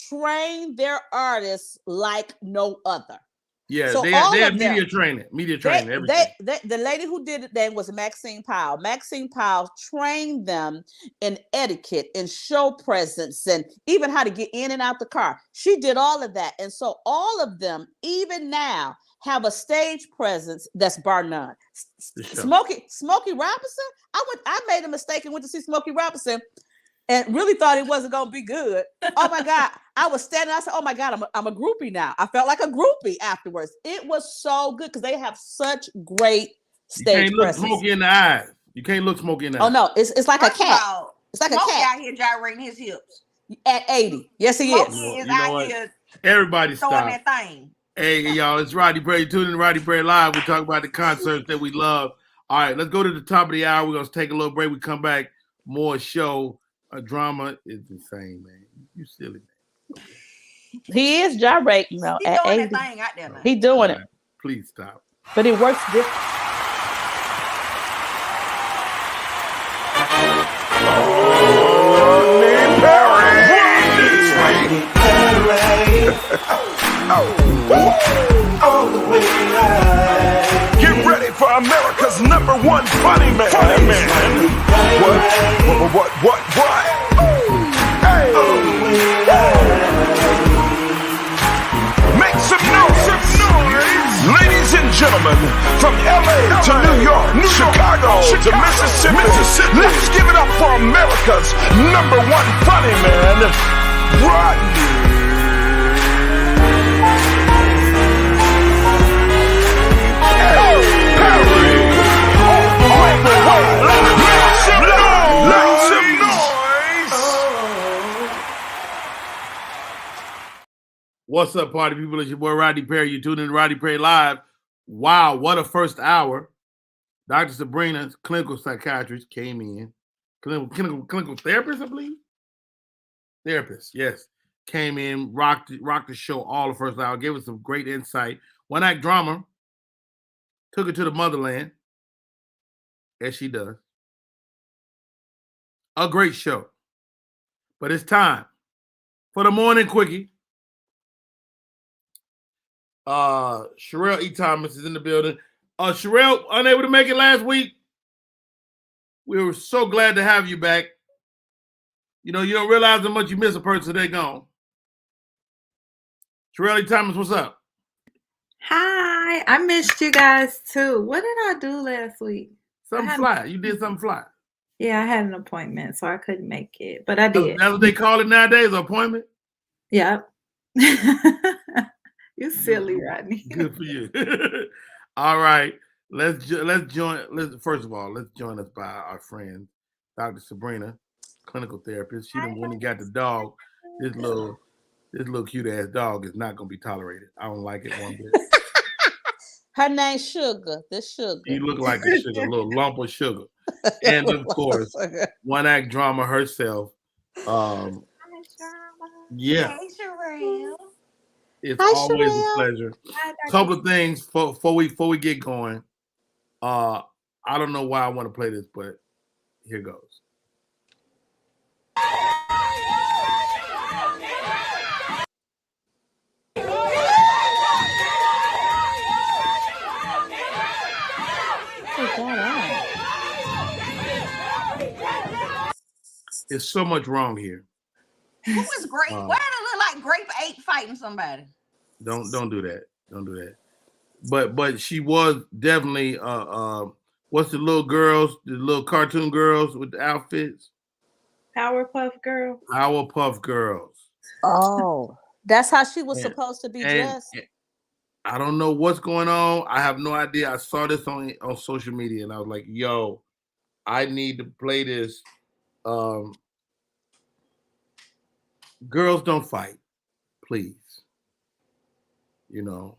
trained their artists like no other. Yeah, so they had media training, everything. The lady who did it then was Maxine Powell. Maxine Powell trained them in etiquette and show presence and even how to get in and out the car. She did all of that. And so all of them, even now, have a stage presence that's bar none. Smokey Robinson, I made a mistake and went to see Smokey Robinson and really thought it wasn't going to be good. Oh my God. I was standing, I said, oh my God, I'm a groupie now. I felt like a groupie afterwards. It was so good because they have such great stage presence. You can't look Smokey in the eyes. You can't look Smokey in the eyes. Oh no, it's like a cat. It's like Smokey a cat. out here gyrating his hips. At 80. Yes, he is. You know out here everybody throwing stop. That thing. Hey, y'all, it's Roddy Bray. Tune in to Roddy Bray Live. We talk about the concerts that we love. All right, let's go to the top of the hour. We're going to take a little break. We come back. More show. Drama is the same, man. You silly, man. He is gyrating though. He's At doing 80. that thing out there now. He doing it, Please stop. but it works different. Get ready for America's #1 funny man. What? Hey. Make some noise. Ladies and gentlemen, from LA to New York, Chicago to Mississippi, let's give it up for America's #1 funny man, Rodney. What's up, party people? It's your boy Rodney Perry. You tuned in to Rodney Perry Live. Wow, what a first hour. Dr. Sabrina, clinical psychiatrist, came in. Clinical therapist, I believe? Therapist, yes. Came in, rocked the show all the first hour, gave us some great insight. One act drama, took it to the motherland, as she does. A great show. But it's time for the morning quickie. Charelle E. Thomas is in the building. Charelle, unable to make it last week. We were so glad to have you back. You know, you don't realize how much you miss a person, they gone. Charelle E. Thomas, what's up? Hi, I missed you guys too. What did I do last week? Something fly. You did something fly. Yeah, I had an appointment, so I couldn't make it, but I did. That's what they call it nowadays, an appointment? Yep. You silly, Rodney. Good for you. All right. Let's join us by our friend, Dr. Sabrina, clinical therapist. She done went and got the dog. This little cute ass dog is not gonna be tolerated. I don't like it one bit. Her name's Sugar. This Sugar. She look like a sugar, a little lump of sugar. And of course, one act drama herself. Yeah. Hey, Charelle. It's Hi, always Charelle. a pleasure. Couple of things before we get going. I don't know why I want to play this, but here goes. There's so much wrong here. Who is Grape? Why does it look like Grape 8 fighting somebody? Don't do that. Don't do that. But she was definitely what's the little girls, the little cartoon girls with the outfits? Powerpuff Girl. Powerpuff Girls. Oh, that's how she was supposed to be dressed. I don't know what's going on. I have no idea. I saw this on social media and I was like, yo, I need to play this. Girls don't fight, please. You know.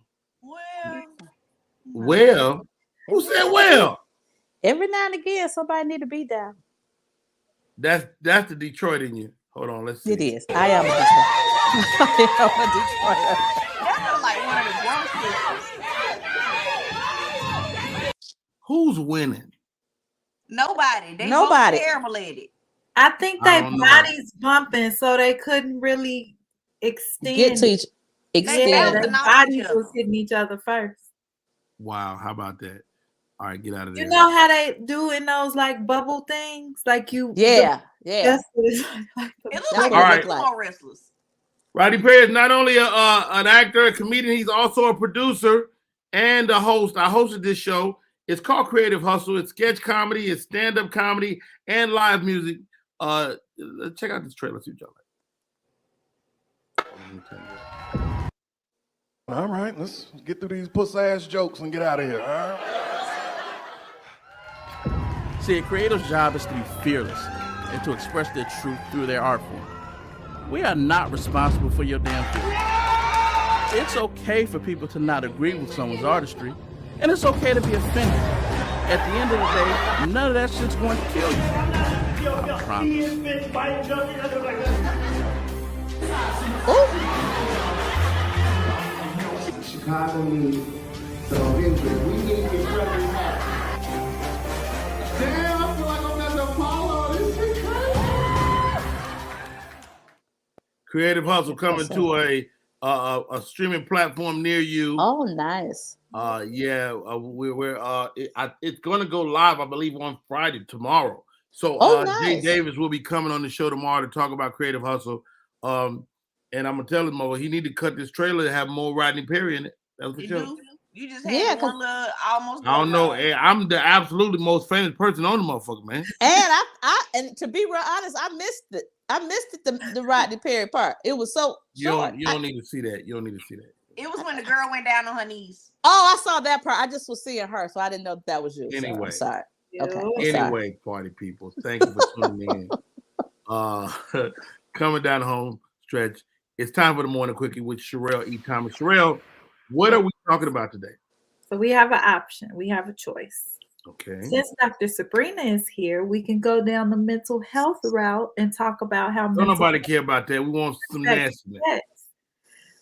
Well, who said well? Every now and again, somebody need to be down. That's the Detroit in you. Hold on, let's see. It is. I am a Detroit. I am a Detroiter. That looks like one of the grown sisters. Who's winning? Nobody. They Nobody. both terrible at it. I think I their don't know. bodies bumping, so they couldn't really extend. Get to each Yeah, extend. their bouncing off bodies each other. was hitting each other first. Wow, how about that? All right, get out of there. You know how they do in those like bubble things, like you. Yeah. That's what it's like. It looks That's like what it they're look like. sumo wrestlers. Rodney Perry is not only an actor, a comedian, he's also a producer and a host. I hosted this show. It's called Creative Hustle. It's sketch comedy, it's stand-up comedy, and live music. Let's check out this trailer. See what y'all like. All right, let's get through these puss-ass jokes and get out of here. All right? See, a creative's job is to be fearless and to express their truth through their art form. We are not responsible for your damn feelings. It's okay for people to not agree with someone's artistry, and it's okay to be offended. At the end of the day, none of that shit's going to kill you. I promise. Chicago needs some interest. We need to get president back. Damn, I feel like I'm at the Apollo. This shit crazy. Creative Hustle coming to a streaming platform near you. Oh, nice. It's going to go live, I believe, on Friday tomorrow. So nice. Jay Davis will be coming on the show tomorrow to talk about Creative Hustle. And I'm gonna tell him, he need to cut this trailer to have more Rodney Perry in it. That's for sure. You just had one little almost. I don't know. I'm the absolutely most famous person on the motherfucker, man. And and to be real honest, I missed it. I missed it, the Rodney Perry part. It was so short. You don't need to see that. You don't need to see that. It was when the girl went down on her knees. Oh, I saw that part. I just was seeing her, so I didn't know that was you. Anyway, so I'm sorry. Okay. Anyway, party people, thank you for tuning in. Coming down the home stretch, it's time for the morning quickie with Charelle E. Thomas. Charelle, what are we talking about today? So we have an option. We have a choice. Okay. Since Dr. Sabrina is here, we can go down the mental health route and talk about how. Don't nobody care about that. We want some nastiness.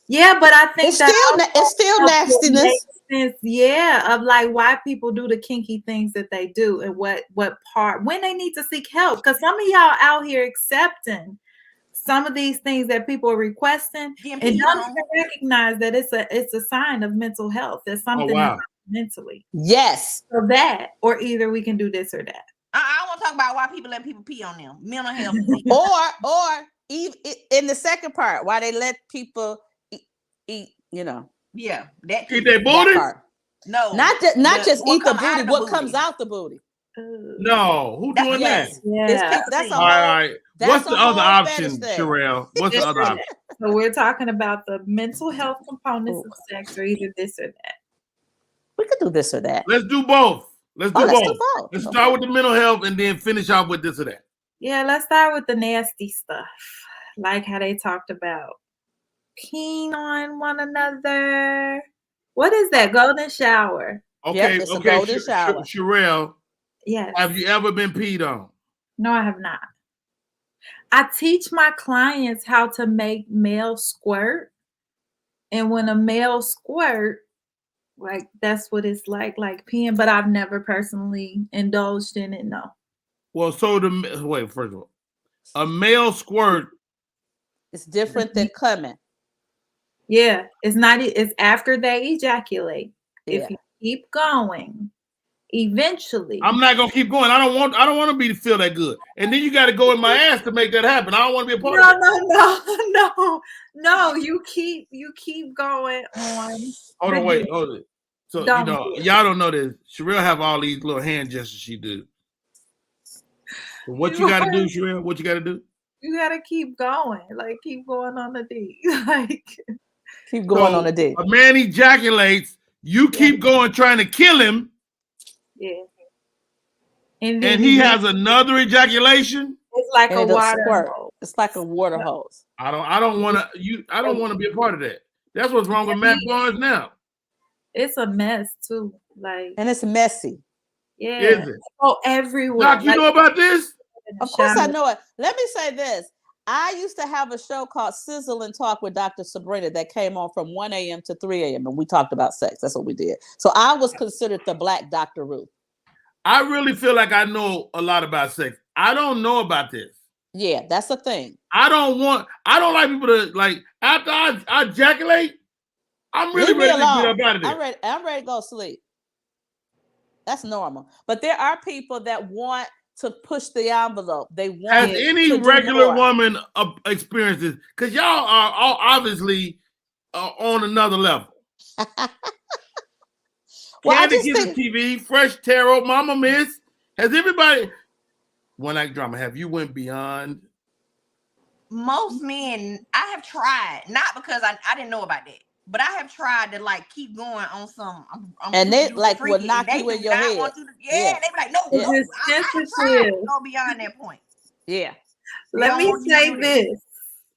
Yeah, but I think it's still nastiness. Of like why people do the kinky things that they do and what part when they need to seek help. Because some of y'all out here accepting some of these things that people are requesting and don't even recognize that it's a sign of mental health. There's something mentally. Yes. So that, or either we can do this or that. I want to talk about why people let people pee on them. Mental health. or even in the second part, why they let people eat, Yeah, that eat their booty. No, not just eat the booty. What comes out the booty? No, who doing that? Yeah, that's all right. What's the other option, Charelle? What's the other option? So we're talking about the mental health components of sex, or either this or that. We could do this or that. Let's do both. Let's do both. Let's start with the mental health and then finish off with this or that. Yeah, let's start with the nasty stuff, like how they talked about peeing on one another. What is that? Golden shower. Okay, it's a golden shower. Charelle. Yes. Have you ever been peed on? No, I have not. I teach my clients how to make male squirt. And when a male squirt, like that's what it's like peeing, but I've never personally indulged in it, no. Well, so first of all, a male squirt. It's different than coming. Yeah, it's after they ejaculate. Yeah. If you keep going, eventually. I'm not gonna keep going. I don't want to feel that good. And then you got to go in my ass to make that happen. I don't want to be a part of it. No. You keep going on. Hold on. So y'all don't know this. Charelle have all these little hand gestures she do. So what you got to do, Charelle? What you got to do? You got to keep going. Like keep going on the D. Keep going on the D. A man ejaculates. You keep going trying to kill him. Yeah. And he has another ejaculation. It's like a water hose. It's like a water hose. I don't want to be a part of that. That's what's wrong with Matt Barnes now. It's a mess too. And it's messy. Yeah. Is it? Oh, everywhere. Doc, you know about this? Of course I know it. Let me say this. I used to have a show called Sizzle and Talk with Dr. Sabrina that came on from 1 a.m. to 3 a.m. and we talked about sex. That's what we did. So I was considered the Black Dr. Ruth. I really feel like I know a lot about sex. I don't know about this. Yeah, that's the thing. I don't like people to like after I ejaculate, I'm really ready to get up out of there. I'm ready to go sleep. That's normal. But there are people that want to push the envelope. They want. Has any regular woman experienced this? Because y'all are all obviously on another level. Candy Kids TV, Fresh Tarot, Mama Miss. Has everybody One Act Drama? Have you went beyond? Most men, I have tried, not because I didn't know about that, but I have tried to like keep going on some. And they like will knock you in your head. They be like, no, I go beyond that point. Yeah. Let me say this.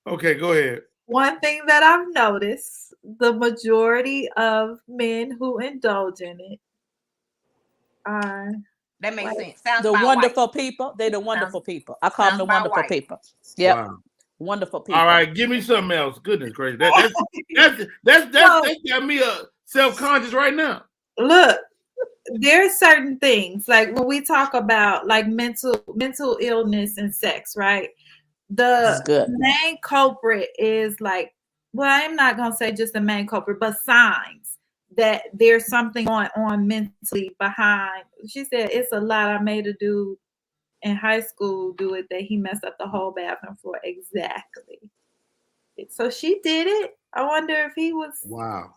Okay, go ahead. One thing that I've noticed, the majority of men who indulge in it are that makes sense. Sounds the wonderful people. They're the wonderful people. I call them the wonderful people. Yep. Wow. Wonderful people. All right, give me something else. Goodness gracious, that's got me self-conscious right now. Look, there's certain things like when we talk about like mental illness and sex, right? The main culprit is like, well, I'm not gonna say just the main culprit, but signs that there's something going on mentally behind. She said it's a lot. I made a dude in high school do it that he messed up the whole bathroom floor. Exactly. So she did it. I wonder if he was. Wow.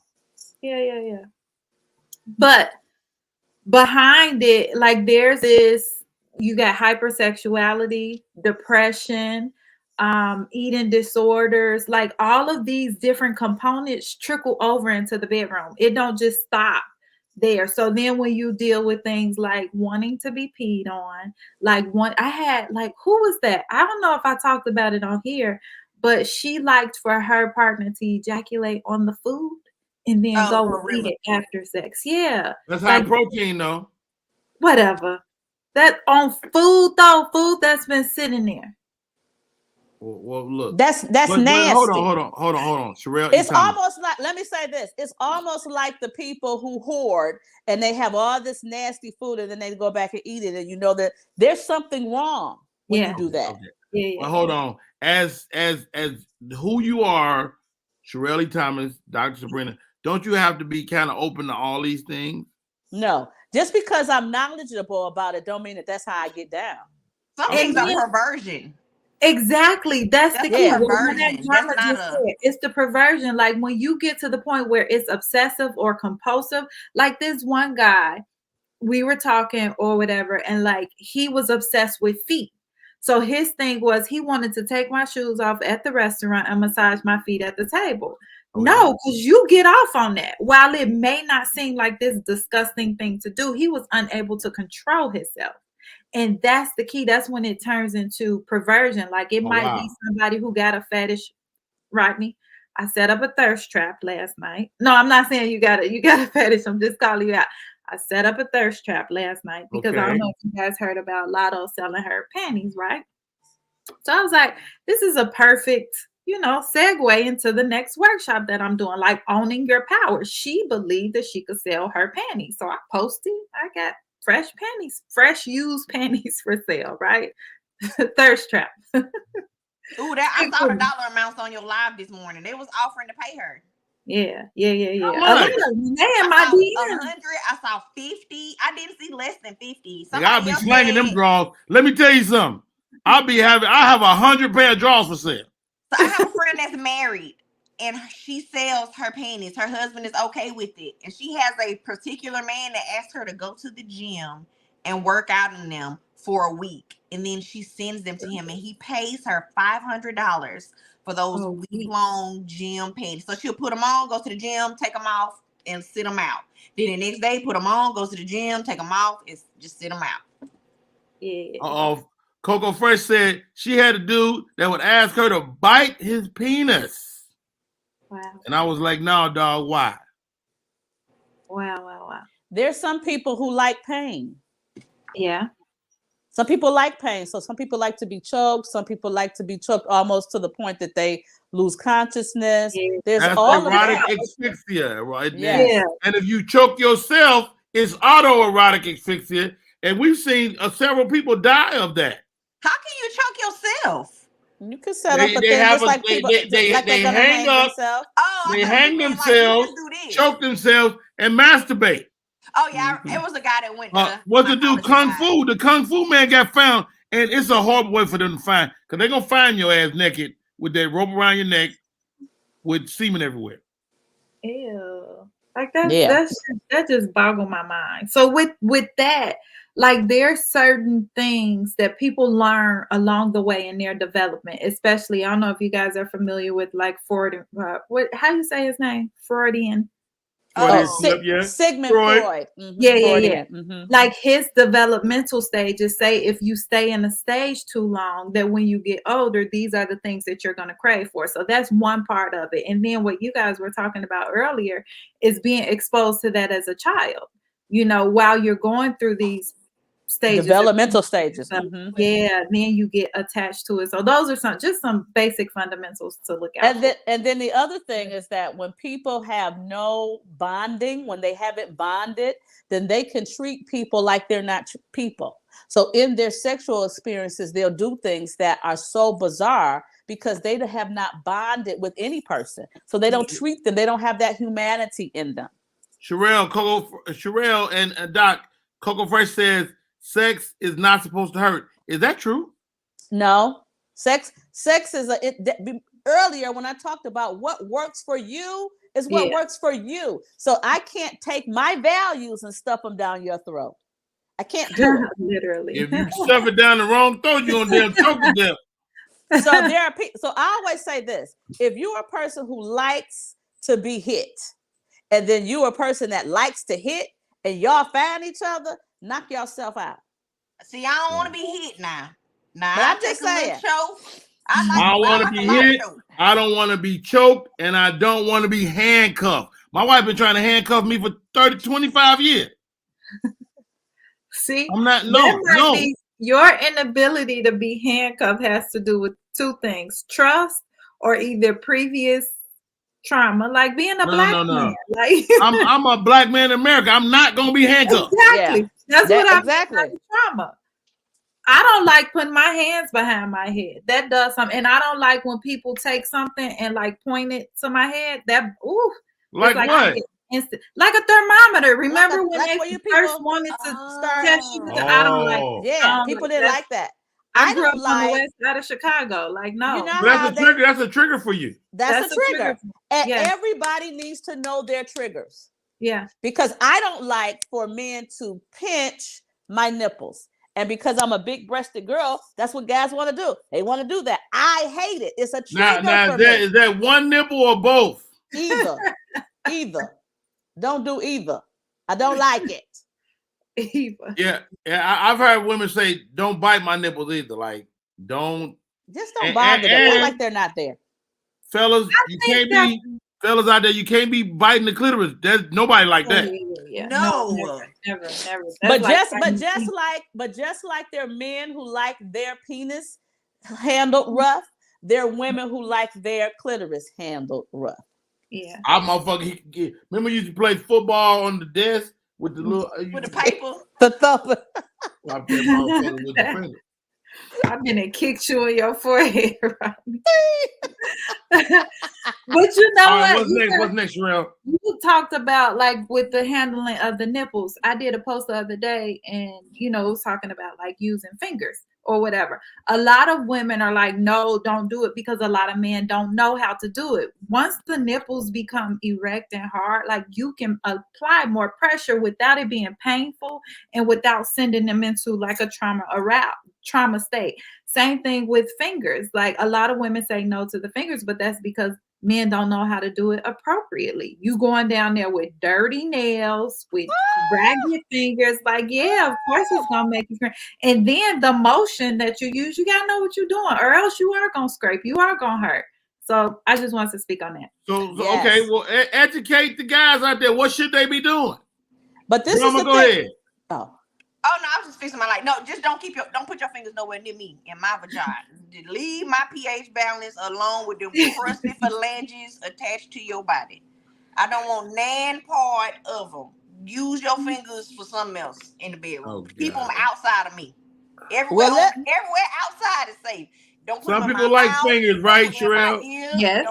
Yeah. But behind it, like there's this, you got hypersexuality, depression, eating disorders, like all of these different components trickle over into the bedroom. It don't just stop there. So then when you deal with things like wanting to be peed on, like I had like, who was that? I don't know if I talked about it on here, but she liked for her partner to ejaculate on the food and then go eat it after sex. Yeah. That's high protein though. Whatever. That on food though, food that's been sitting there. Well, look. That's nasty. Hold on. Charelle, it's almost like, let me say this. It's almost like the people who hoard and they have all this nasty food and then they go back and eat it, and you know that there's something wrong when you do that. Okay. Yeah. Well, hold on. As who you are, Charelle Thomas, Dr. Sabrina, don't you have to be kind of open to all these things? No. Just because I'm knowledgeable about it don't mean that that's how I get down. Some things are perversion. Exactly. That's the key. Perversion. It's the perversion. Like when you get to the point where it's obsessive or compulsive, like this one guy, we were talking or whatever, and like he was obsessed with feet. So his thing was he wanted to take my shoes off at the restaurant and massage my feet at the table. No, because you get off on that. While it may not seem like this disgusting thing to do, he was unable to control himself. And that's the key. That's when it turns into perversion. Like it might be somebody who got a fetish. Rodney, I set up a thirst trap last night. No, I'm not saying you got a fetish. I'm just calling you out. I set up a thirst trap last night because I don't know if you guys heard about Lotto selling her panties, right? So I was like, this is a perfect, segue into the next workshop that I'm doing, like owning your power. She believed that she could sell her panties. So I posted, I got fresh used panties for sale, right? Thirst trap. Ooh, I saw the dollar amounts on your live this morning. They was offering to pay her. Yeah. They in my DM. 100. I saw 50. I didn't see less than 50. I'll be slanging them draws. Let me tell you something. I have 100 pair of draws for sale. So I have a friend that's married and she sells her panties. Her husband is okay with it. And she has a particular man that asked her to go to the gym and work out in them for a week. And then she sends them to him and he pays her $500 for those week-long gym panties. So she'll put them on, go to the gym, take them off, and sit them out. Then the next day, put them on, go to the gym, take them off, and just sit them out. Yeah. Coco Fresh said she had a dude that would ask her to bite his penis. Wow. And I was like, no, dog, why? Wow. There's some people who like pain. Yeah. Some people like pain. So some people like to be choked. Some people like to be choked almost to the point that they lose consciousness. Yeah. There's That's all erotic of that. asphyxia, right? Yes. And if you choke yourself, it's autoerotic asphyxia. And we've seen several people die of that. How can you choke yourself? You can set up a thing just like people. They hang up. Themselves. They hang themselves, choke themselves, and masturbate. Oh yeah, it was a guy that went. What's to do kung fu? The kung fu man got found, and it's a horrible way for them to find, because they're gonna find your ass naked with that rope around your neck, with semen everywhere. Ew, like that just boggled my mind. So with that, like there's certain things that people learn along the way in their development, especially. I don't know if you guys are familiar with like Freud. How you say his name? Freudian. Sigmund Freud. Mm-hmm. Yeah. Mm-hmm. Like his developmental stages say if you stay in a stage too long, that when you get older, these are the things that you're going to crave for. So that's one part of it. And then what you guys were talking about earlier is being exposed to that as a child, while you're going through these stages. Developmental stages. So, yeah, then you get attached to it. So those are some basic fundamentals to look out for. And then the other thing is that when people have no bonding, when they haven't bonded, then they can treat people like they're not people. So in their sexual experiences, they'll do things that are so bizarre because they have not bonded with any person. So they don't treat them. They don't have that humanity in them. Charelle and Doc, Coco Fresh says sex is not supposed to hurt. Is that true? No. Sex is earlier when I talked about what works for you is what works for you. So I can't take my values and stuff them down your throat. I can't do it. Literally. If you stuff it down the wrong throat, you're gonna damn choke to death. So there are people. So I always say this: if you're a person who likes to be hit, and then you're a person that likes to hit, and y'all find each other, knock yourself out. See, I don't want to be hit now. Nah, but I'm just saying. I don't want to be hit. I don't want to be choked, and I don't want to be handcuffed. My wife been trying to handcuff me for 25 years. See, I'm not. No. Your inability to be handcuffed has to do with two things: trust or either previous trauma, like being a black man. Like I'm a black man in America. I'm not gonna be handcuffed. Exactly. Yeah. That's what trauma. I don't like putting my hands behind my head. That does something, and I don't like when people take something and like point it to my head. That like what? Like a thermometer. Remember when like they first wanted to start test you? I don't like. Yeah, people didn't like that. I grew up on the west side of Chicago. Like, no, you know that's a trigger. That's a trigger for you. That's a trigger. And everybody needs to know their triggers. Yeah, because I don't like for men to pinch my nipples. And because I'm a big-breasted girl, that's what guys want to do. They want to do that. I hate it. It's a trigger for me. Is that one nipple or both? Either. Don't do either. I don't like it. Either. Yeah. I've heard women say, "Don't bite my nipples either." Like, don't. Just don't bother them. Act like they're not there. Fellas, fellas out there, you can't be biting the clitoris. There's nobody like that. Yeah. No, never. But just like there are men who like their penis handled rough, there are women who like their clitoris handled rough. Yeah. I motherfucker. Remember, you used to play football on the desk with the little with the paper, the thumper. I've been and kicked you in your forehead, right? But you know what? What's next, Charelle? You talked about like with the handling of the nipples. I did a post the other day, and it was talking about like using fingers or whatever. A lot of women are like, no, don't do it, because a lot of men don't know how to do it. Once the nipples become erect and hard, like you can apply more pressure without it being painful and without sending them into like a trauma state. Same thing with fingers. Like a lot of women say no to the fingers, but that's because men don't know how to do it appropriately. You going down there with dirty nails, with ragged fingers, like, yeah, of course it's gonna make you scream. And then the motion that you use, you gotta know what you're doing, or else you are gonna scrape, you are gonna hurt. So I just wanted to speak on that. So yes. Okay, well, educate the guys out there. What should they be doing? But this is the go thing. Ahead. Oh no, I was just fixing my no. Just don't put your fingers nowhere near me in my vagina. Leave my pH balance alone with them crusty phalanges attached to your body. I don't want nan part of them. Use your fingers for something else in the bedroom. Keep them outside of me. Everywhere outside is safe. Don't put some people like fingers, right, Charelle? Yes.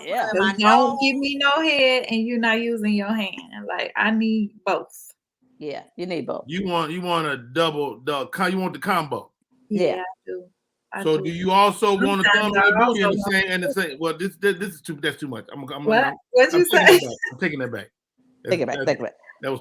Don't give me no head, and you're not using your hand. Like I need both. Yeah, you need both. You want a double. You want the combo. Yeah, I do. So do you also want to thumb your booty and the same? Well, this is too. That's too much. What'd you say? I'm taking that back. Take it back. That was.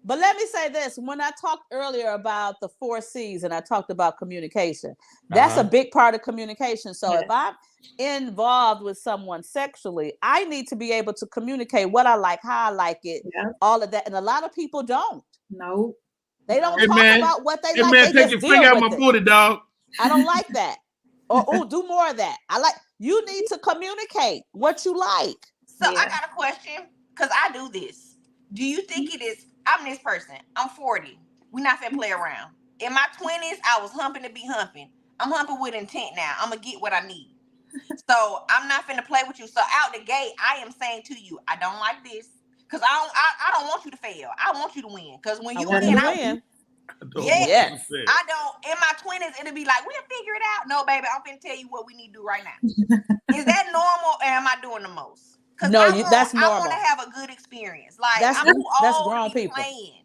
But let me say this: when I talked earlier about the 4 C's and I talked about communication, that's a big part of communication. So if I'm involved with someone sexually, I need to be able to communicate what I like, how I like it, all of that. And a lot of people don't. No, they don't talk about what they like. Man, take your finger out my booty, dog. I don't like that. Or do more of that. You need to communicate what you like. So I got a question, because I do this. Do you think it is? I'm this person. I'm 40. We're not finna play around. In my 20s, I was humping to be humping. I'm humping with intent now. I'm gonna get what I need. So I'm not finna play with you. So out the gate, I am saying to you, I don't like this. Cause I don't want you to fail. I want you to win. Cause when you win, I win. Yes. I don't. In my 20s, it'll be like, we'll figure it out. No, baby, I'm finna tell you what we need to do right now. Is that normal, or am I doing the most? Because that's normal. I want to have a good experience. Like that's grown people. Playing.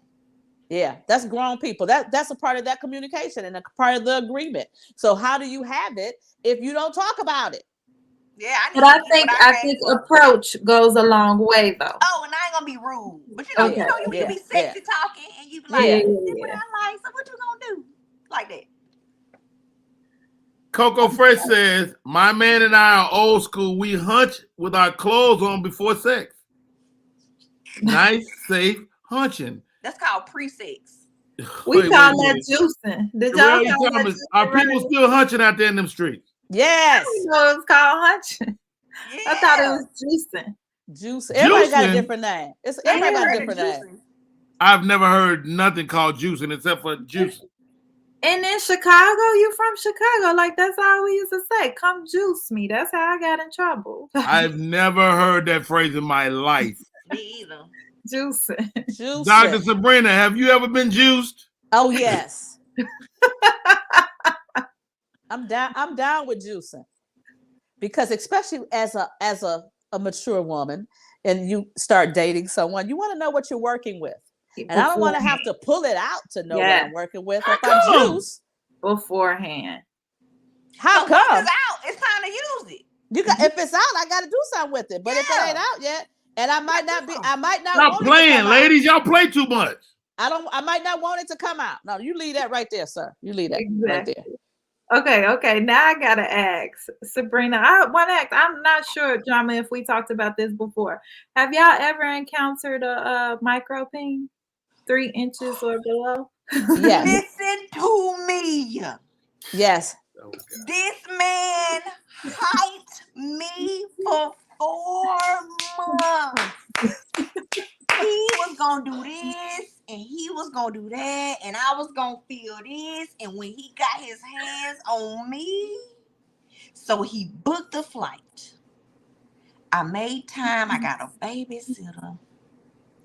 Yeah, that's grown people. That's a part of that communication and a part of the agreement. So how do you have it if you don't talk about it? Yeah, I think approach goes a long way though. Oh, and I ain't gonna be rude, but you know, you can be sexy talking, and you be like, what I like. So what you gonna do? Like that. Coco Fresh says, my man and I are old school. We hunch with our clothes on before sex. Nice, safe hunching. That's called pre-sex. We call that juicing. Did y'all call that juicing? Are people still hunching out there in them streets? Yes. I didn't know it was called hunching. Yeah. I thought it was juicing. Juice. Everybody got a different name. Everybody got a different name. I've never heard nothing called juicing except for juicing. And in Chicago, you from Chicago. Like, that's all we used to say. Come juice me. That's how I got in trouble. I've never heard that phrase in my life. Me either. Juicing. Dr. Sabrina, have you ever been juiced? Oh, yes. I'm down with juicing. Because especially as a mature woman and you start dating someone, you want to know what you're working with. And I don't want to have to pull it out to know what I'm working with. If I juice beforehand. How come? It's out. It's time to use it. If it's out, I got to do something with it. But if it ain't out yet, and I might not Stop playing, ladies. Y'all play too much. I might not want it to come out. No, you leave that right there, sir. You leave that right there. Okay. Now I gotta ask Sabrina. I'm not sure, Drama, if we talked about this before. Have y'all ever encountered a micro peen, 3 inches or below? Yes. Listen to me. Yes. Oh, this man hyped me for 4 months. He was gonna do this and he was gonna do that, and I was gonna feel this. And when he got his hands on me, so he booked the flight. I made time. I got a babysitter.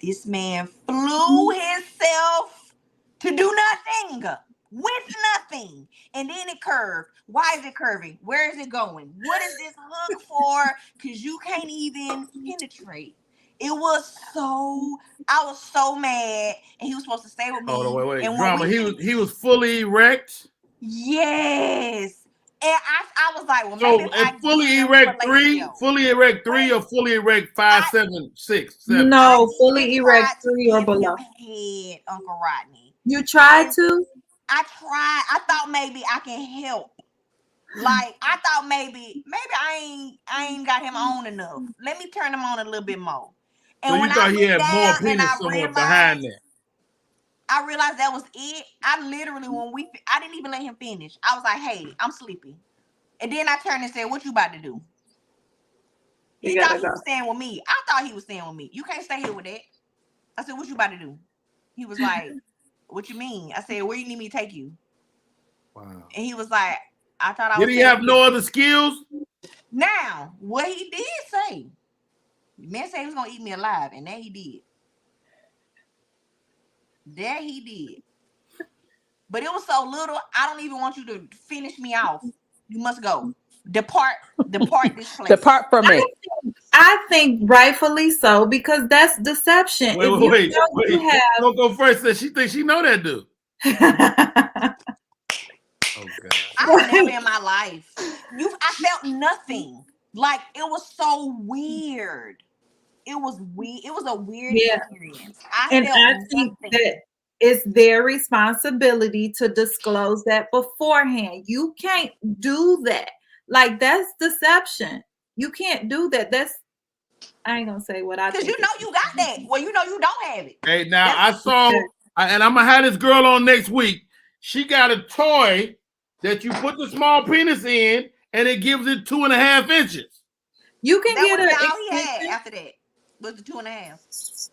This man flew himself to do nothing with nothing, and then it curved. Why is it curving? Where is it going? What is this hook for? Because you can't even penetrate. I was so mad, and he was supposed to stay with me. Hold on, wait. And Drama, he was fully erect? Yes. And I was like, well, so maybe if fully erect 3, or fully erect 5, 7, 6, 7? No, fully erect 3 or below. Head, Uncle Rodney. You tried to? I tried. I thought maybe I can help. Like, I thought maybe I ain't got him on enough. Let me turn him on a little bit more. And so you thought he had more penis somewhere behind there? I realized that was it. I literally, I didn't even let him finish. I was like, hey, I'm sleepy. And then I turned and said, what you about to do? He thought he was staying with me. I thought he was staying with me. You can't stay here with that. I said, what you about to do? He was like, what you mean? I said, where you need me to take you? Wow. And he was like, I thought I was. Did he have no other skills? Now, what he did say, the man said he was going to eat me alive, and that he did. That he did. But it was so little, I don't even want you to finish me off. You must go. Depart this place. Depart from me. I think rightfully so, because that's deception. Wait. Don't go first. She thinks she know that dude. Oh, God. I've never in my life. I felt nothing. Like, it was so weird. It was weird. It was a weird experience. I think that it's their responsibility to disclose that beforehand. You can't do that. Like, that's deception. You can't do that. I ain't gonna say what I think. Because you know you got that. Well, you know you don't have it. Hey, now and I'm gonna have this girl on next week. She got a toy that you put the small penis in, and it gives it 2.5 inches. You can get all he had after that was the 2.5.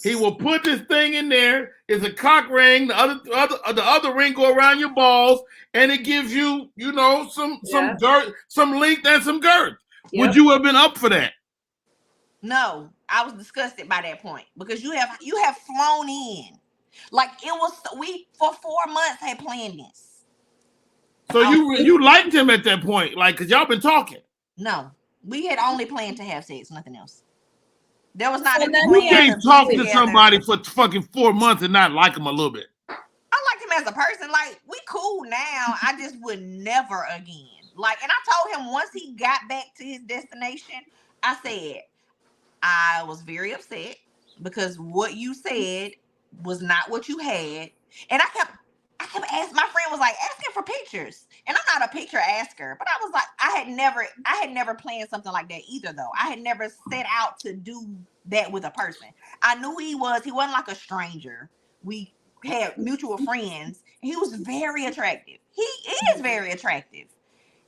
He will put this thing in there. It's a cock ring. The other ring go around your balls, and it gives you, some girth, some length, and some girth. Yep. Would you have been up for that? No, I was disgusted by that point because you have flown in, like it was. We for 4 months had planned this. So you liked him at that point, like, cause y'all been talking. No, we had only planned to have sex, nothing else. There was not. You can't talk to somebody for fucking 4 months and not like him a little bit. I liked him as a person. Like, we cool now. I just would never again. Like, and I told him once he got back to his destination, I said I was very upset because what you said was not what you had, and I kept asking. My friend was like asking for pictures, and I'm not a picture asker, but I was like, I had never planned something like that either, though. I had never set out to do that with a person. I knew he wasn't like a stranger. We had mutual friends, and he was very attractive. He is very attractive,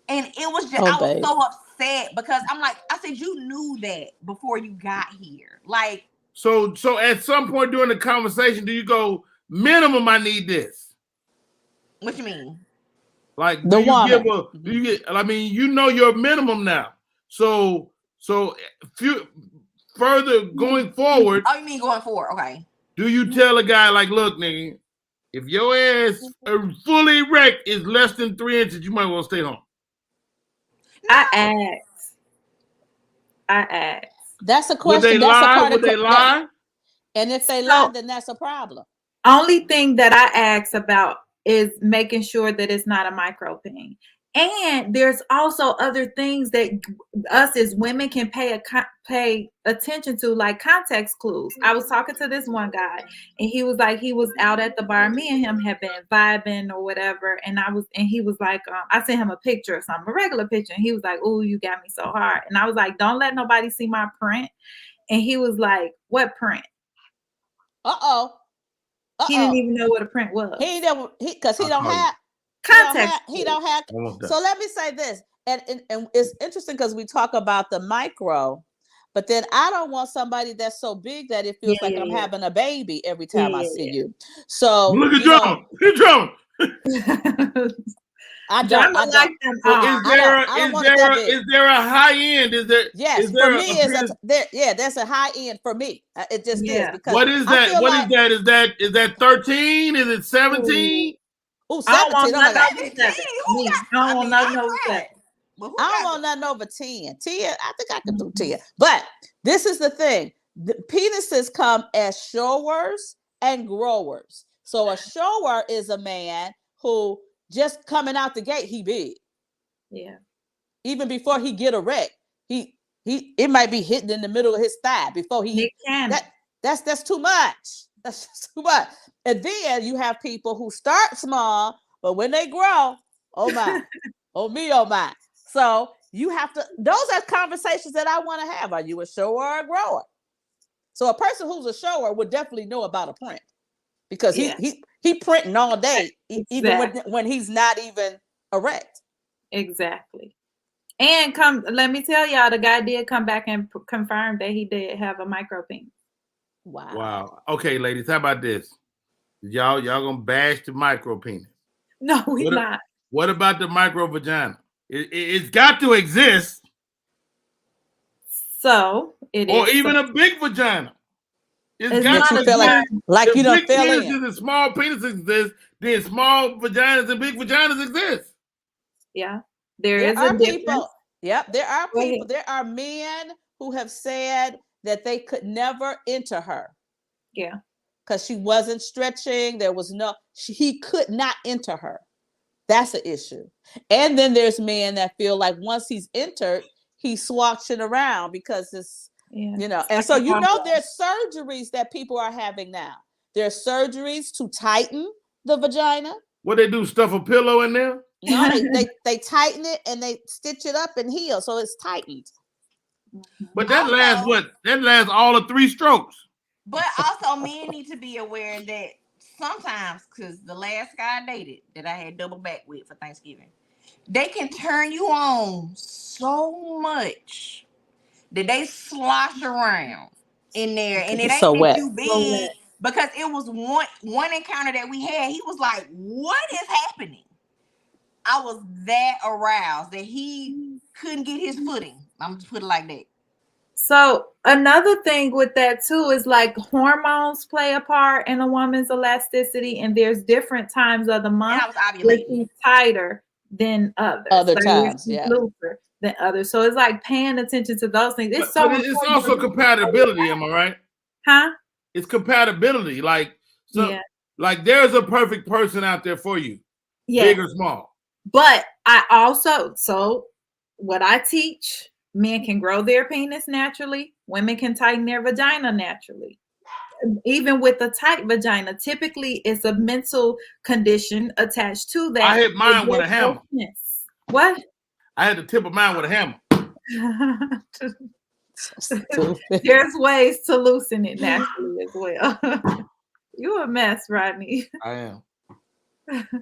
and it was just I was so upset because I said, you knew that before you got here, like. So at some point during the conversation, do you go, minimum, I need this? What you mean? Like, your minimum now. So further going forward. Oh, you mean going forward? Okay. Do you tell a guy like, look, nigga, if your ass fully erect is less than 3 inches, you might want to stay home? No. I ask. That's a question. Would they lie? Would they lie? And if they lie, then that's a problem. Only thing that I ask about is making sure that it's not a micro thing. And there's also other things that us as women can pay attention to, like context clues. I was talking to this one guy, and he was like, he was out at the bar. Me and him had been vibing or whatever, and he was like, I sent him a picture or something, a regular picture, and he was like, "Ooh, you got me so hard." And I was like, "Don't let nobody see my print." And he was like, "What print?" He didn't even know what a print was. Because he don't have context. He don't have. So let me say this, and it's interesting because we talk about the micro, but then I don't want somebody that's so big that it feels like I'm having a baby every time I see you. So look at John. Look at John. I don't like them. Is there a high end? Is there? Yes, is there for me, there's a high end for me. It just is because what is that? What is that? Is that 13? Is it 17? Ooh, 17. I don't want nothing over 7. I don't want nothing over 10. 10, I think I can do 10. But this is the thing: the penises come as showers and growers. So a shower is a man who just coming out the gate, he big. Yeah. Even before he get erect, it might be hitting in the middle of his thigh before that's too much. That's just too much. And then you have people who start small, but when they grow, oh my, oh me, oh my. So you have to, those are conversations that I want to have. Are you a shower or a grower? So a person who's a shower would definitely know about a print because he printing all day, even when he's not even erect. Exactly. And let me tell y'all, the guy did come back and confirm that he did have a micro penis. Wow. Okay, ladies, how about this? Y'all gonna bash the micro penis? No, we're not. What about the micro vagina? It's got to exist. So it is. Or even a big vagina. It's got to feel like you don't feel in. And small penises exist, then small vaginas and big vaginas exist. Yeah, there are people. Yep, there are people. There are men who have said that they could never enter her. Yeah, because she wasn't stretching. There was he could not enter her. That's an issue. And then there's men that feel like once he's entered, he's swatching around because it's. And so there's surgeries that people are having now. There's surgeries to tighten the vagina. What they do? Stuff a pillow in there? No, they tighten it and they stitch it up and heal, so it's tightened. But that lasts what? That lasts all of 3 strokes. But also, men need to be aware that sometimes, because the last guy I dated that I had double back with for Thanksgiving, they can turn you on so much that they slosh around in there, and it It's ain't so that wet. you big, because it was one encounter that we had. He was like, "What is happening?" I was that aroused that he couldn't get his footing. I'm just put it like that. So another thing with that too is like hormones play a part in a woman's elasticity, and there's different times of the month And I was where ovulating. she's tighter than others. Other So times, she's yeah. looser than others. So it's like paying attention to those things. It's so But it's also compatibility, am I right? Huh? It's compatibility. Like, so, Yeah. like there's a perfect person out there for you, big or small. But I also, so what I teach, men can grow their penis naturally, women can tighten their vagina naturally. Even with a tight vagina, typically it's a mental condition attached to that. I hit mine with a hammer. What? I had the tip of mine with a hammer. There's ways to loosen it naturally as well. You a mess, Rodney. I am.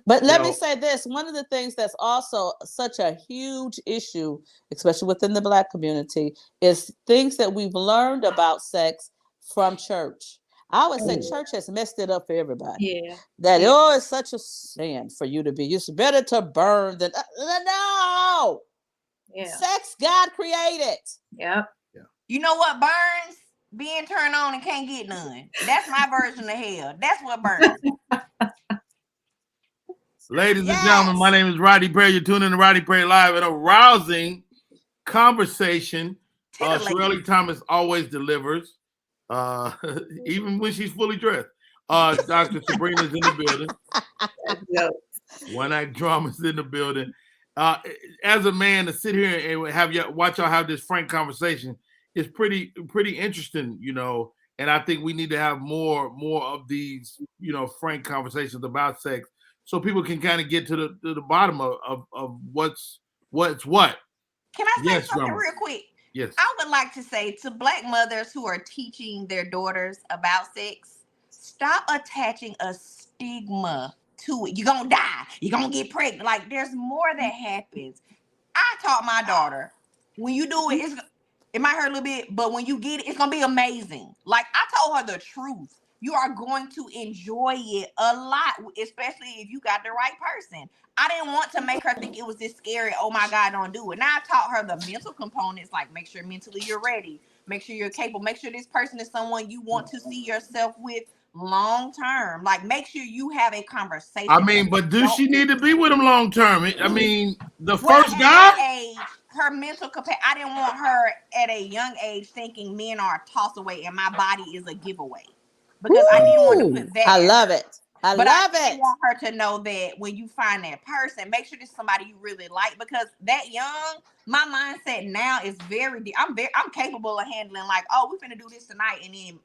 But let me say this, one of the things that's also such a huge issue, especially within the Black community, is things that we've learned about sex from church. I always say church has messed it up for everybody. Yeah. That it's such a sin for you to be. It's better to burn than no. Yeah. Sex God created. Yep. Yeah. You know what burns? Being turned on and can't get none. That's my version of hell. That's what burns. Ladies and gentlemen, my name is Roddy Perry. You're tuning in to Roddy Perry Live, an arousing conversation. Charelle Thomas always delivers, even when she's fully dressed. Dr. Sabrina's in the building. One Act Drama's in the building. As a man to sit here and have watch y'all have this frank conversation is pretty interesting, you know. And I think we need to have more of these, you know, frank conversations about sex, so people can kind of get to the bottom of what's what. Can I say something real quick? Yes. I would like to say to Black mothers who are teaching their daughters about sex, stop attaching a stigma to it. You're going to die. You're going to get pregnant. Like, there's more that happens. I taught my daughter, when you do it, it might hurt a little bit, but when you get it, it's going to be amazing. Like, I told her the truth. You are going to enjoy it a lot, especially if you got the right person. I didn't want to make her think it was this scary, oh my God, don't do it. Now I taught her the mental components, like make sure mentally you're ready, make sure you're capable, make sure this person is someone you want to see yourself with long term. Like, make sure you have a conversation. I mean, but do she need to be with him long term? I mean, the first guy? Her mental capacity, I didn't want her at a young age thinking men are a toss away and my body is a giveaway. Because I didn't want to put that. I love it. I want her to know that when you find that person, make sure this is somebody you really like. Because that young, my mindset now is I'm capable of handling like, oh, we're finna do this tonight, and then.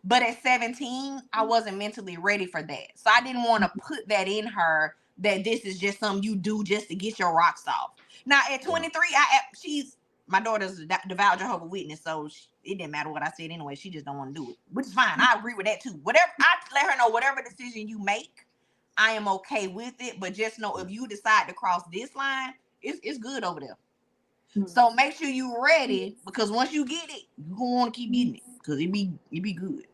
But at 17, I wasn't mentally ready for that, so I didn't want to put that in her that this is just something you do just to get your rocks off. Now at 23, my daughter's a devout Jehovah's Witness, so it didn't matter what I said anyway. She just don't want to do it, which is fine. I agree with that too. Whatever, I let her know whatever decision you make, I am okay with it. But just know if you decide to cross this line, it's good over there. Mm-hmm. So make sure you're ready, because once you get it, you're gonna want to keep getting it because it be good.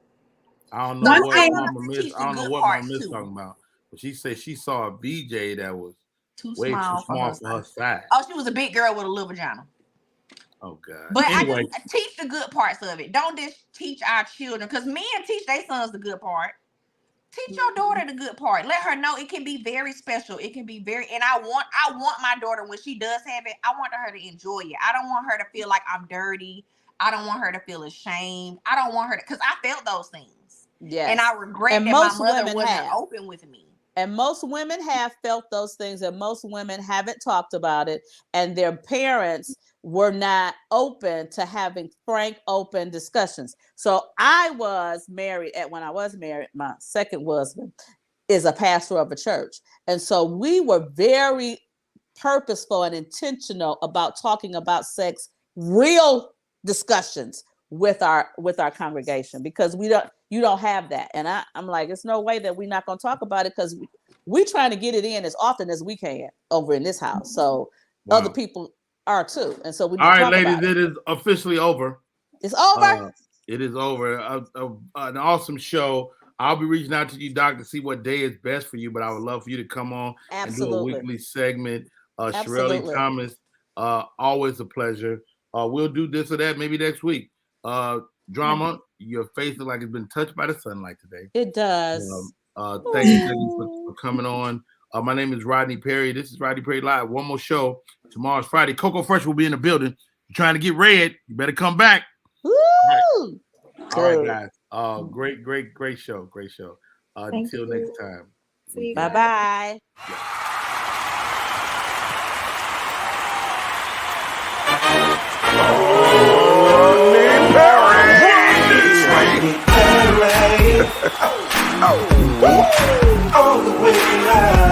I don't know what Mama Miss talking about, but she said she saw a BJ that was way too small for her size. Oh, she was a big girl with a little vagina. Oh God! But anyway. I teach the good parts of it. Don't just teach our children, because men teach their sons the good part. Teach your daughter the good part. Let her know it can be very special. It can be very, and I want my daughter, when she does have it, I want her to enjoy it. I don't want her to feel like I'm dirty. I don't want her to feel ashamed. I don't want her to, because I felt those things. Yes. And I regret that my mother wasn't open with me. And most women have felt those things, and most women haven't talked about it, and their parents were not open to having frank, open discussions. So I was married when I was married, my second husband is a pastor of a church. And so we were very purposeful and intentional about talking about sex, real discussions with our congregation, because you don't have that. And I'm like, it's no way that we're not going to talk about it, because we're trying to get it in as often as we can over in this house. So other people are too. And so we all right, ladies, it is officially over. It's over. It is over. An awesome show. I'll be reaching out to you, Doc, to see what day is best for you, but I would love for you to come on and do a weekly segment. Charelle Thomas, always a pleasure. We'll do this or that maybe next week. Drama, your face looks like it's been touched by the sunlight today. It does. Thank you for coming on. My name is Rodney Perry. This is Rodney Perry Live. One more show. Tomorrow's Friday. Coco Fresh will be in the building. You're trying to get red. You better come back. Woo! All right, guys. Great show. Great show. Until next time. Bye-bye. All the way out.